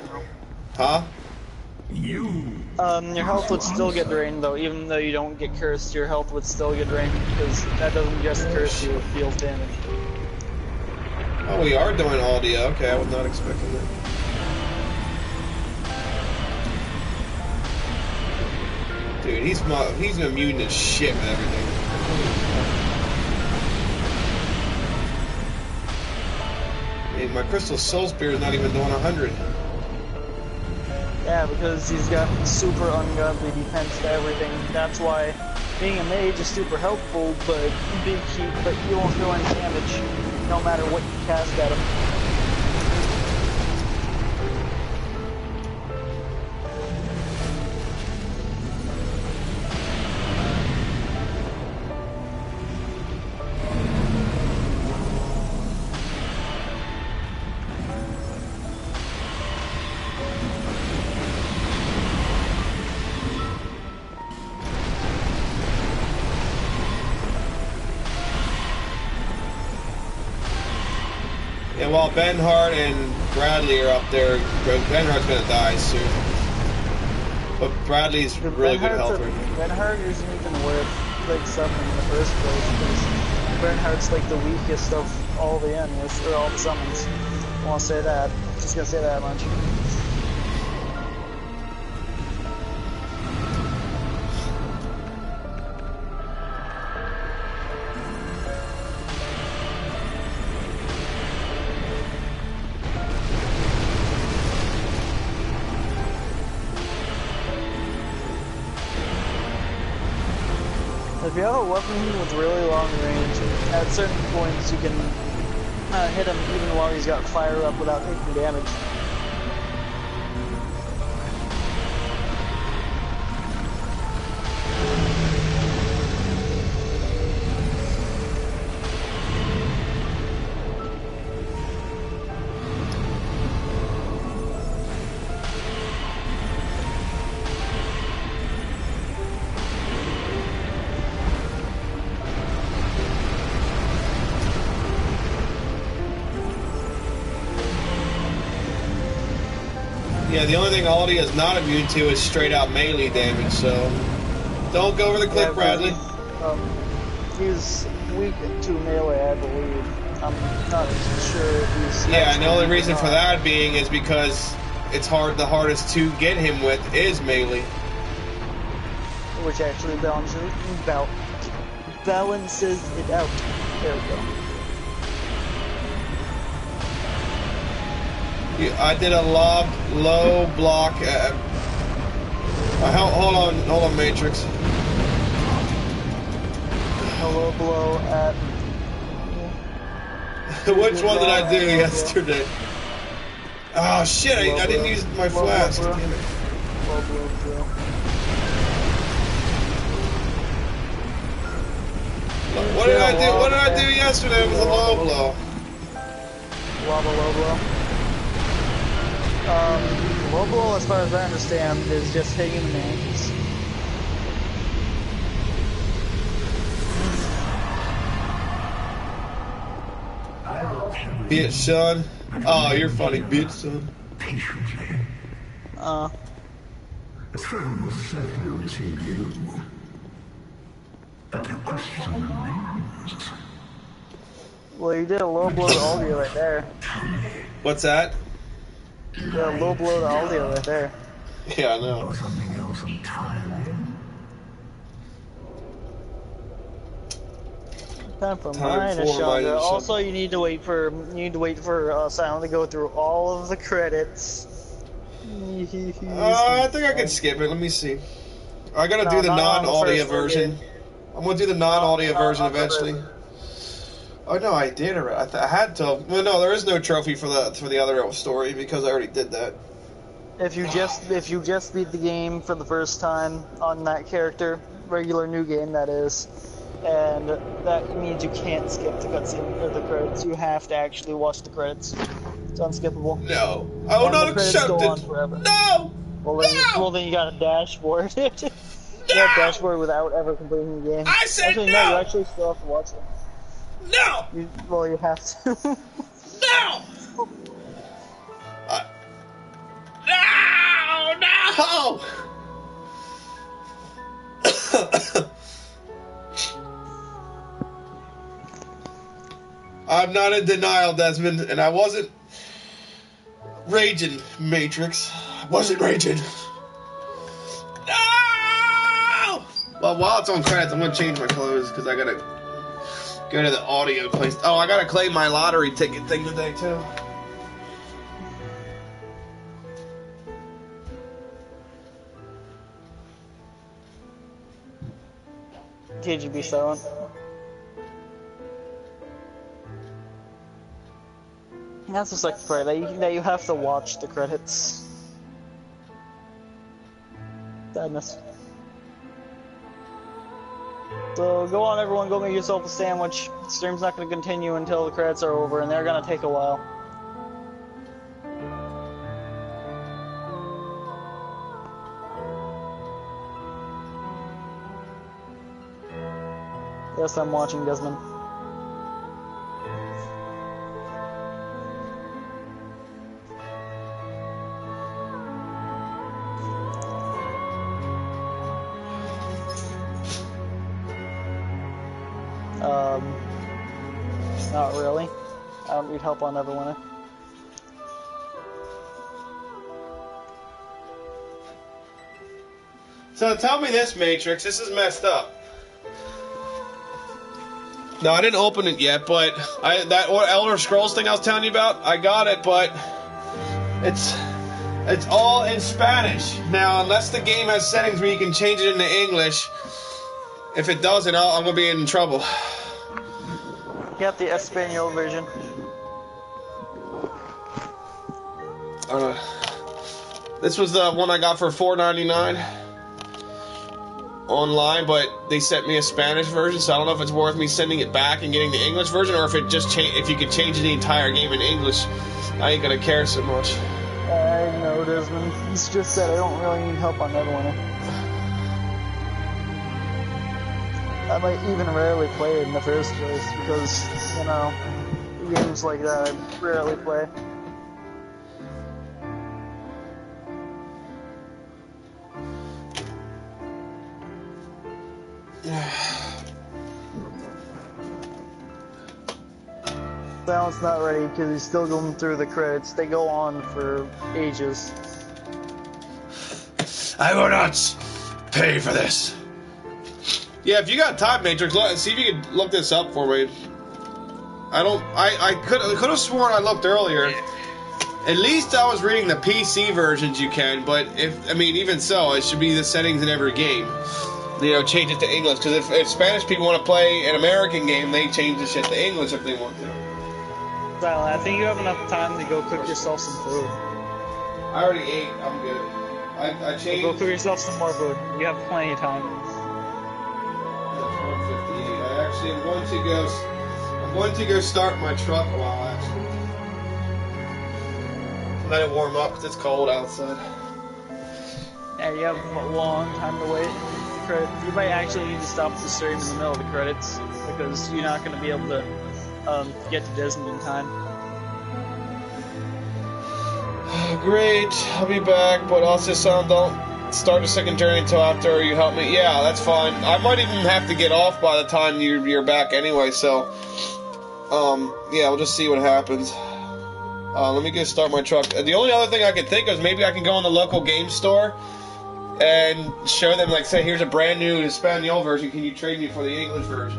Huh? Your health would still get drained though, even though you don't get cursed, your health would still get drained because that doesn't just curse you, it deals damage. Oh, we are doing audio. Okay, I was not expecting that. Dude, he's immune to shit with everything. I mean, my Crystal Soul Spear is not even doing 100. Yeah, because he's got super ungodly defense to everything. That's why being a mage is super helpful, but you won't do any damage no matter what you cast at him. And while Benhart and Bradley are up there, Benhart's gonna die soon. But Bradley's really good health right now. Benhart isn't even worth like something in the first place because Bernhardt's like the weakest of all the enemies or all the summons. I want to say that. Just gonna say that much. If you have a weapon with really long range, at certain points you can hit him even while he's got fire up without taking damage. Yeah, the only thing Aldi is not immune to is straight out melee damage, so don't go over the cliff, Bradley. He's weak to melee, I believe. I'm not sure if he's... Yeah, and the only reason for that being is because it's the hardest to get him with is melee. Which actually balances it out. There we go. I did a low block. Hold on, Matrix. A low blow at. Which one did I do yesterday? Oh shit! I didn't use my flask. Damn it. Low blow, bro. What did I do? What did I do yesterday? It was a low blow. Low blow. Low blow, as far as I understand, is just hitting the names. Bitch, son. Oh, you're funny, bitch, son. Patiently. The throne will certainly receive you. But the question remains. Well, you did a low blow to Aldia right there. What's that? You did a low blow to Aldia right there. Yeah, I know. Or something else entirely. Time for mine to Chandra. Also, you need to wait for Silent to go through all of the credits. I think I can skip it. Let me see. I gotta do the not on the non-audio first full version. game. I'm gonna do the non-audio version Not the eventually. version. Oh no, I did already. I had to. Well, no, there is no trophy for the other story because I already did that. If you just beat the game for the first time on that character, regular new game that is, and that means you can't skip the cutscene or the credits. You have to actually watch the credits. It's unskippable. No, I will And the not credits accept go it. on forever. No, Well no, then you got a dashboard. You got a no. dashboard without ever completing the game. I said Actually, no, you no. actually still have to watch it. No, You have to. no. No, no. I'm not in denial, Desmond, and I wasn't raging, Matrix. I wasn't raging. No! Well, while it's on credits, I'm gonna change my clothes because I gotta go to the audio place. Oh, I gotta claim my lottery ticket thing today too. KGB silent. That's the second part, that you have to watch the credits. Sadness. So go on everyone, go make yourself a sandwich. The stream's not going to continue until the credits are over, and they're going to take a while. Yes, I'm watching, Desmond. Not really. I don't need help on Neverwinter. So tell me this, Matrix. This is messed up. No, I didn't open it yet, but that Elder Scrolls thing I was telling you about, I got it, but it's all in Spanish. Now, unless the game has settings where you can change it into English, if it doesn't, I'm gonna be in trouble. Get the Espanol version. This was the one I got for $4.99 online, but they sent me a Spanish version, so I don't know if it's worth me sending it back and getting the English version, or if it just if you could change the entire game in English, I ain't gonna care so much. I know, Desmond. It's just that I don't really need help on Neverwinter. I might even rarely play it in the first place because, you know, games like that I rarely play. Silent's not ready because he's still going through the credits. They go on for ages. I will not pay for this. Yeah, if you got time, Matrix, see if you could look this up for me. I could have sworn I looked earlier. At least I was reading the PC versions you can, but even so, it should be the settings in every game. You know, change it to English, because if Spanish people want to play an American game, they change the shit to English if they want to. Silent, I think you have enough time to go cook yourself some food. I already ate. I'm good. I changed. Go cook yourself some more food. You have plenty of time. 12:58. I actually am going to go. I'm going to go start my truck a while. Actually, let it warm up because it's cold outside. Yeah, you have a long time to wait. You might actually need to stop the stream in the middle of the credits because you're not going to be able to get to Desmond in time. Great, I'll be back, but also don't start a second journey until after you help me. Yeah, that's fine. I might even have to get off by the time you're back anyway, so yeah, we'll just see what happens. Let me go start my truck. The only other thing I could think of is maybe I can go in the local game store and show them, like, say, here's a brand new Espanol version, can you trade me for the English version?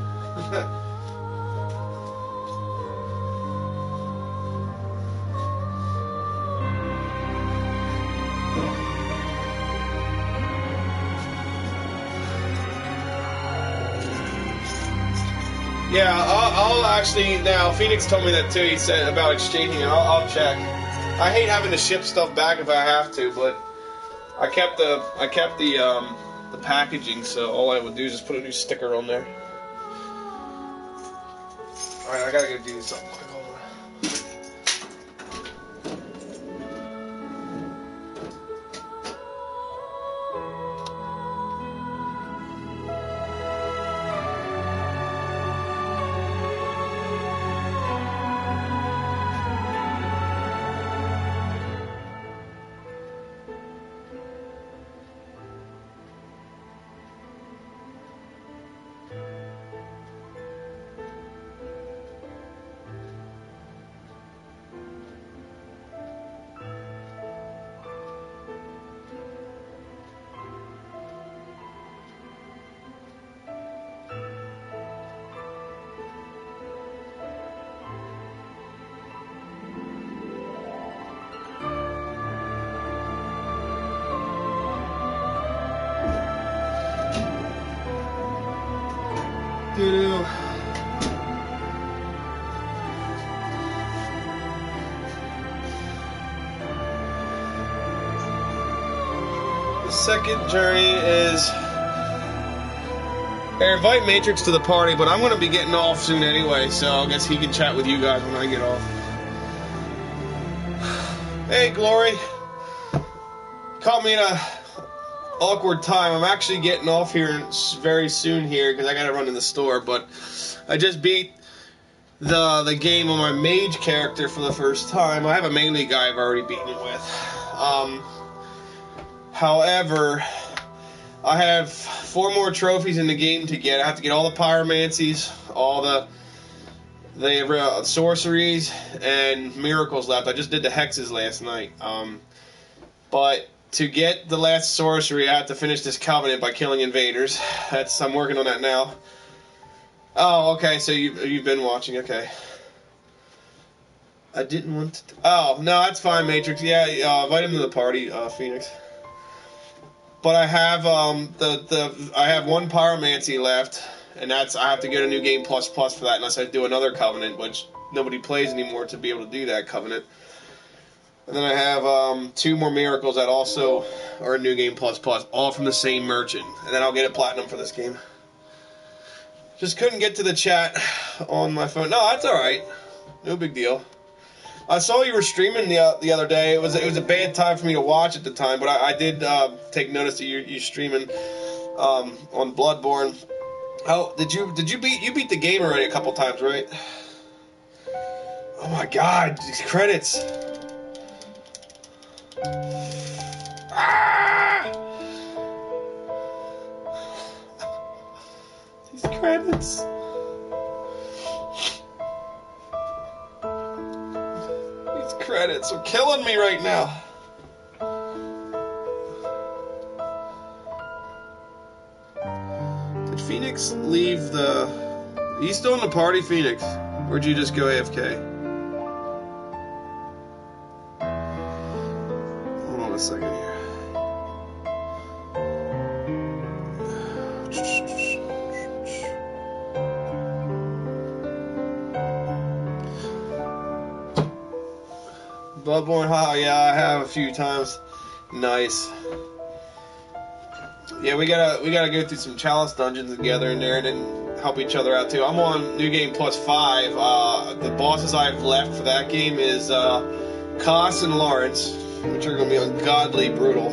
Yeah, I'll actually now. Phoenix told me that too. He said about exchanging. I'll check. I hate having to ship stuff back if I have to, but I kept the packaging, so all I would do is just put a new sticker on there. All right, I gotta go do something quick. Hold on. The second journey is I invite Matrix to the party, but I'm going to be getting off soon anyway, so I guess he can chat with you guys when I get off. Hey, Glory. Caught me in a awkward time. I'm actually getting off here very soon here because I got to run to the store, but I just beat the game on my Mage character for the first time. I have a melee guy I've already beaten it with. However, I have 4 more trophies in the game to get. I have to get all the pyromancies, all the sorceries, and miracles left. I just did the hexes last night. But to get the last sorcery, I have to finish this covenant by killing invaders. I'm working on that now. Oh, okay, so you've been watching, okay. I didn't want to... Oh, no, that's fine, Matrix. Yeah, invite him to the party, Phoenix. But I have I have 1 pyromancy left, and I have to get a new game plus for that unless I do another covenant, which nobody plays anymore to be able to do that covenant. And then I have 2 more miracles that also are a new game plus, all from the same merchant, and then I'll get a platinum for this game. Just couldn't get to the chat on my phone. No, that's all right. No big deal. I saw you were streaming the other day. It was a bad time for me to watch at the time, but I did take notice that you streaming on Bloodborne. Oh, did you beat the game already a couple times, right? Oh my God, these credits. Ah! These credits. Credits are killing me right now. Did Phoenix leave the... He's still in the party, Phoenix? Or did you just go AFK? Hold on a second here. Bloodborne, yeah, I have a few times. Nice. Yeah, we gotta go through some chalice dungeons together in there, and then help each other out too. I'm on New Game Plus 5. The bosses I've left for that game is Koss and Lawrence, which are gonna be ungodly brutal.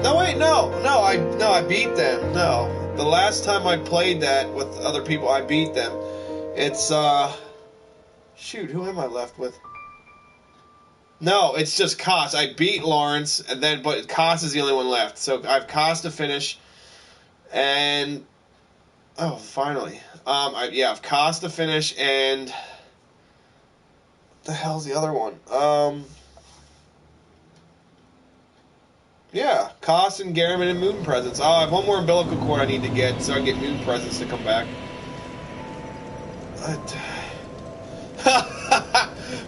No, wait, no, I beat them. No, the last time I played that with other people, I beat them. It's shoot, who am I left with? No, it's just Koss. I beat Lawrence, but Koss is the only one left. So I have Koss to finish, and oh, finally, I have Koss to finish, and what the hell's the other one? Yeah, Koss and Garriman and Moon Presence. Oh, I have 1 more umbilical cord I need to get, so I can get Moon Presence to come back.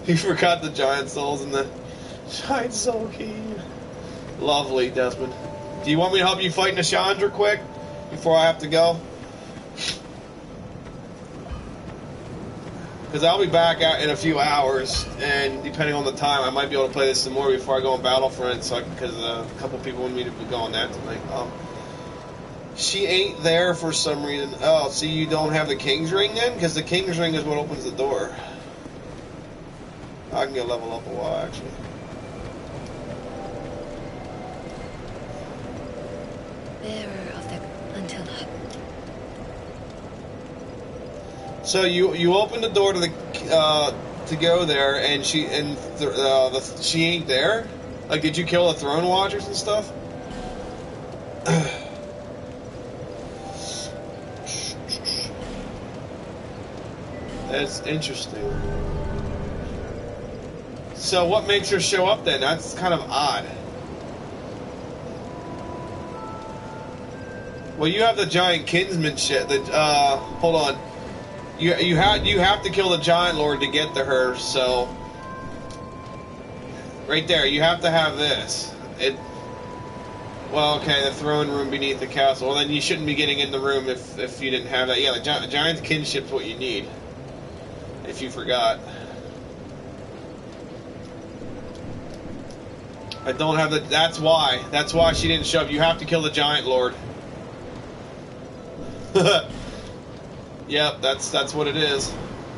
You forgot the giant souls and the giant soul key. Lovely, Desmond. Do you want me to help you fight Nishandra quick before I have to go? Because I'll be back out in a few hours, and depending on the time, I might be able to play this some more before I go on Battlefront. So, because a couple people want me to go on that tonight. She ain't there for some reason. Oh, see, you don't have the King's Ring then? Because the King's Ring is what opens the door. I can get level up a while, actually. Bearer of the until. So you open the door to the to go there, and she ain't there. Like, did you kill the Throne Watchers and stuff? That's interesting. So what makes her show up then? That's kind of odd. Well, you have the giant kinsman shit. Hold on. You have to kill the giant lord to get to her. So right there, you have to have this. Well, okay, the throne room beneath the castle. Well, then you shouldn't be getting in the room if you didn't have that. Yeah, the giant kinship's what you need. If you forgot. I don't have the... That's why. That's why she didn't show up. You have to kill the giant lord. Yep, that's what it is.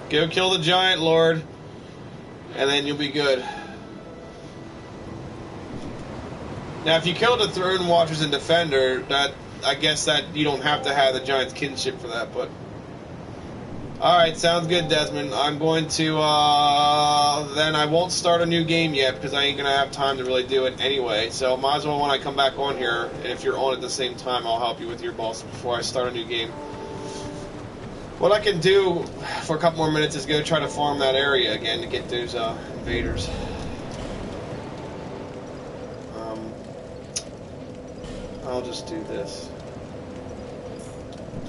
Go kill the giant lord, and then you'll be good. Now, if you kill the Throne Watchers and Defender, I guess that you don't have to have the giant's kinship for that, but... Alright, sounds good, Desmond. I'm going to, then I won't start a new game yet, because I ain't going to have time to really do it anyway. So, might as well, when I come back on here, and if you're on at the same time, I'll help you with your boss before I start a new game. What I can do for a couple more minutes is go try to farm that area again to get those, invaders. I'll just do this.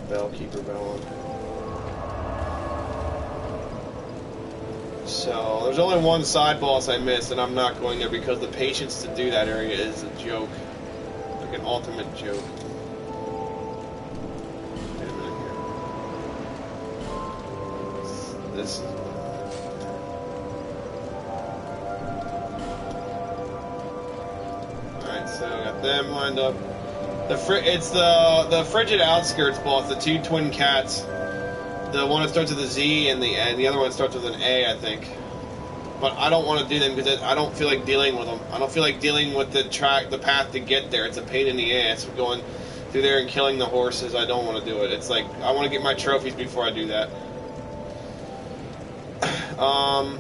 Bellkeeper bell on. So, there's only one side boss I missed, and I'm not going there because the patience to do that area is a joke. Like an ultimate joke. Wait a minute here. This is... Alright, so I got them lined up. It's the Frigid Outskirts boss, the two twin cats. The one that starts with a Z and the other one starts with an A, I think. But I don't want to do them because I don't feel like dealing with them. I don't feel like dealing with the path to get there. It's a pain in the ass going through there and killing the horses. I don't want to do it. It's like I want to get my trophies before I do that. I'm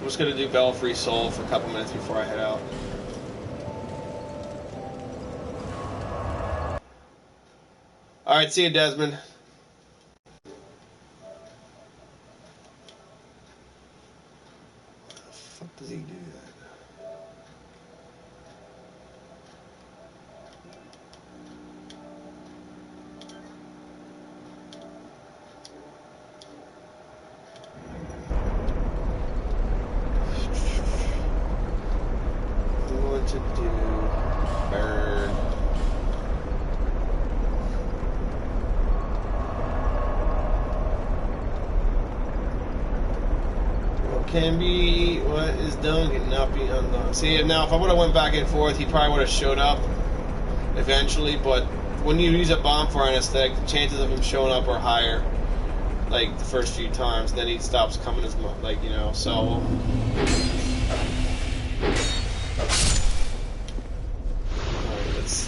just gonna do Belfry Soul for a couple minutes before I head out. All right, see you, Desmond. Does he do that? I'm going to do burn. Can be what is done cannot be undone. See, now if I would have went back and forth, he probably would have showed up eventually. But when you use a bomb for anesthetic, the chances of him showing up are higher. Like the first few times, then he stops coming as much. Like, you know, so. Alright, let's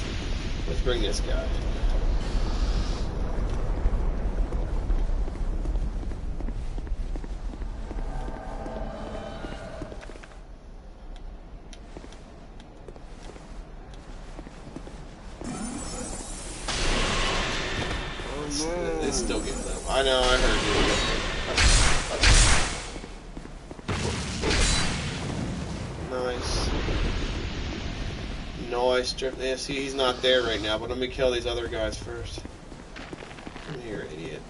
bring this guy. It's still getting low. I know, I heard you. Nice. Nice drift. Yeah, see, he's not there right now, but let me kill these other guys first. Come here, idiot.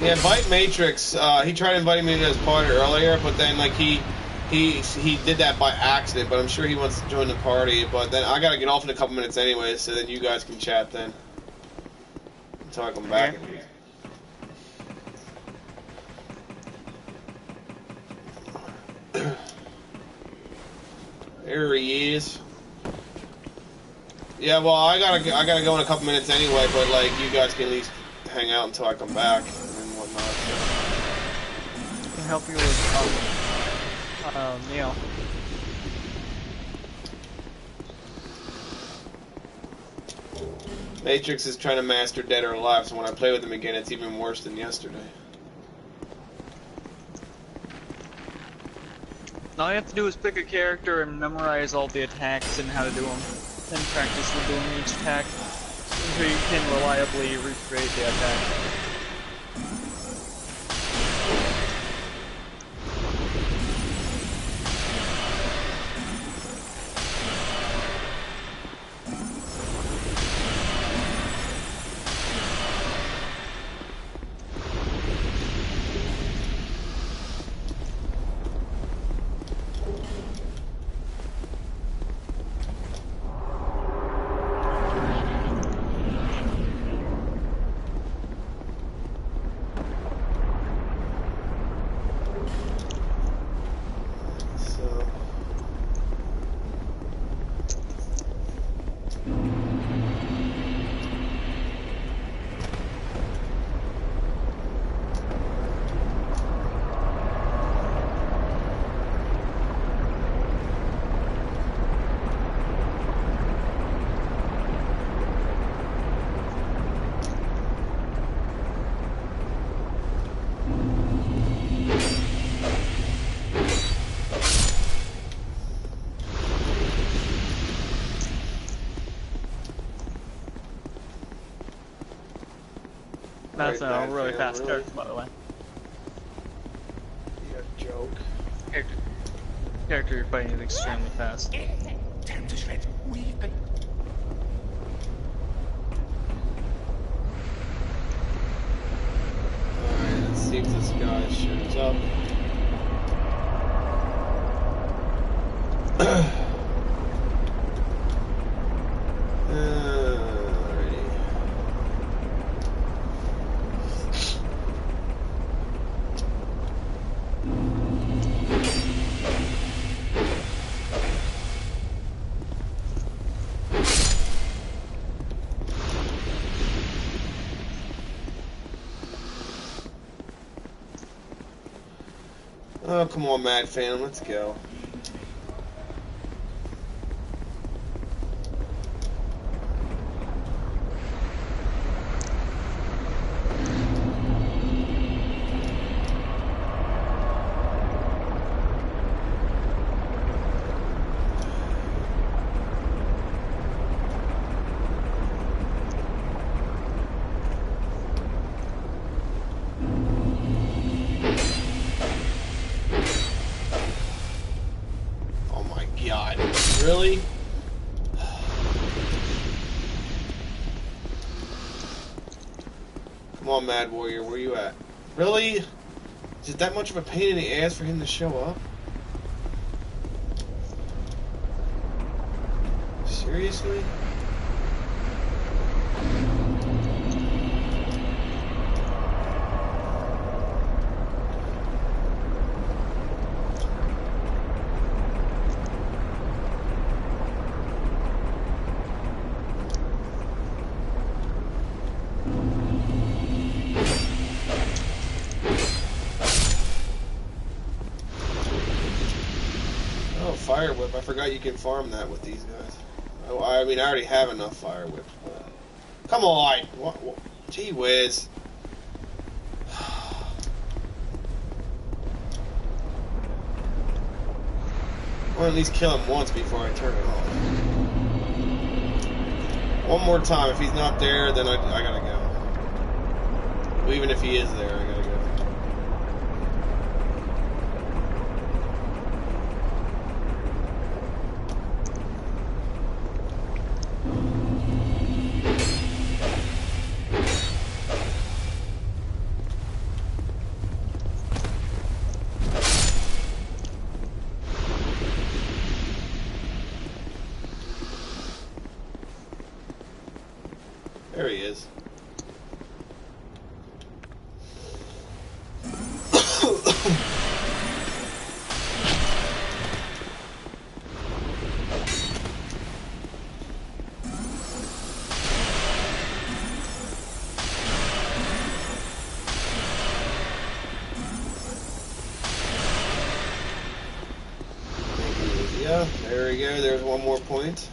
Yeah, invite Matrix. He tried inviting me to his party earlier, but then like he did that by accident. But I'm sure he wants to join the party. But then I gotta get off in a couple minutes anyway, so then you guys can chat then until I come back. There he is. Yeah, well, I gotta go in a couple minutes anyway. But like, you guys can at least hang out until I come back and whatnot. I can help you with Neil. Matrix is trying to master Dead or Alive, so when I play with him again, it's even worse than yesterday. All you have to do is pick a character and memorize all the attacks and how to do them. Then practice with doing each attack until you can reliably recreate the attack. That's a really fast character, by the way. You joke. Character you're fighting is extremely fast. Time to shred. We've been. Alright, let's see if this guy shows up. Oh, come on, Mad Phantom, let's go. Really? Come on, Mad Warrior, where you at? Really? Is it that much of a pain in the ass for him to show up? Seriously? Fire Whip, I forgot you can farm that with these guys. I mean, I already have enough Fire Whip. Come on! What? Gee whiz. I want to at least kill him once before I turn it off. One more time. If he's not there, then I gotta go. Even if he is there, I gotta go. Yeah, there we go. There's one more point.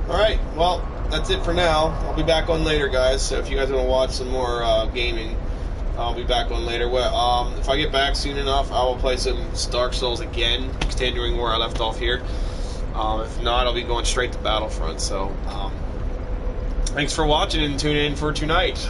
Alright, well, that's it for now. I'll be back on later, guys. So if you guys want to watch some more gaming, I'll be back on later. Well, if I get back soon enough, I will play some Dark Souls again, continuing where I left off here. If not, I'll be going straight to Battlefront. So, thanks for watching and tune in for tonight.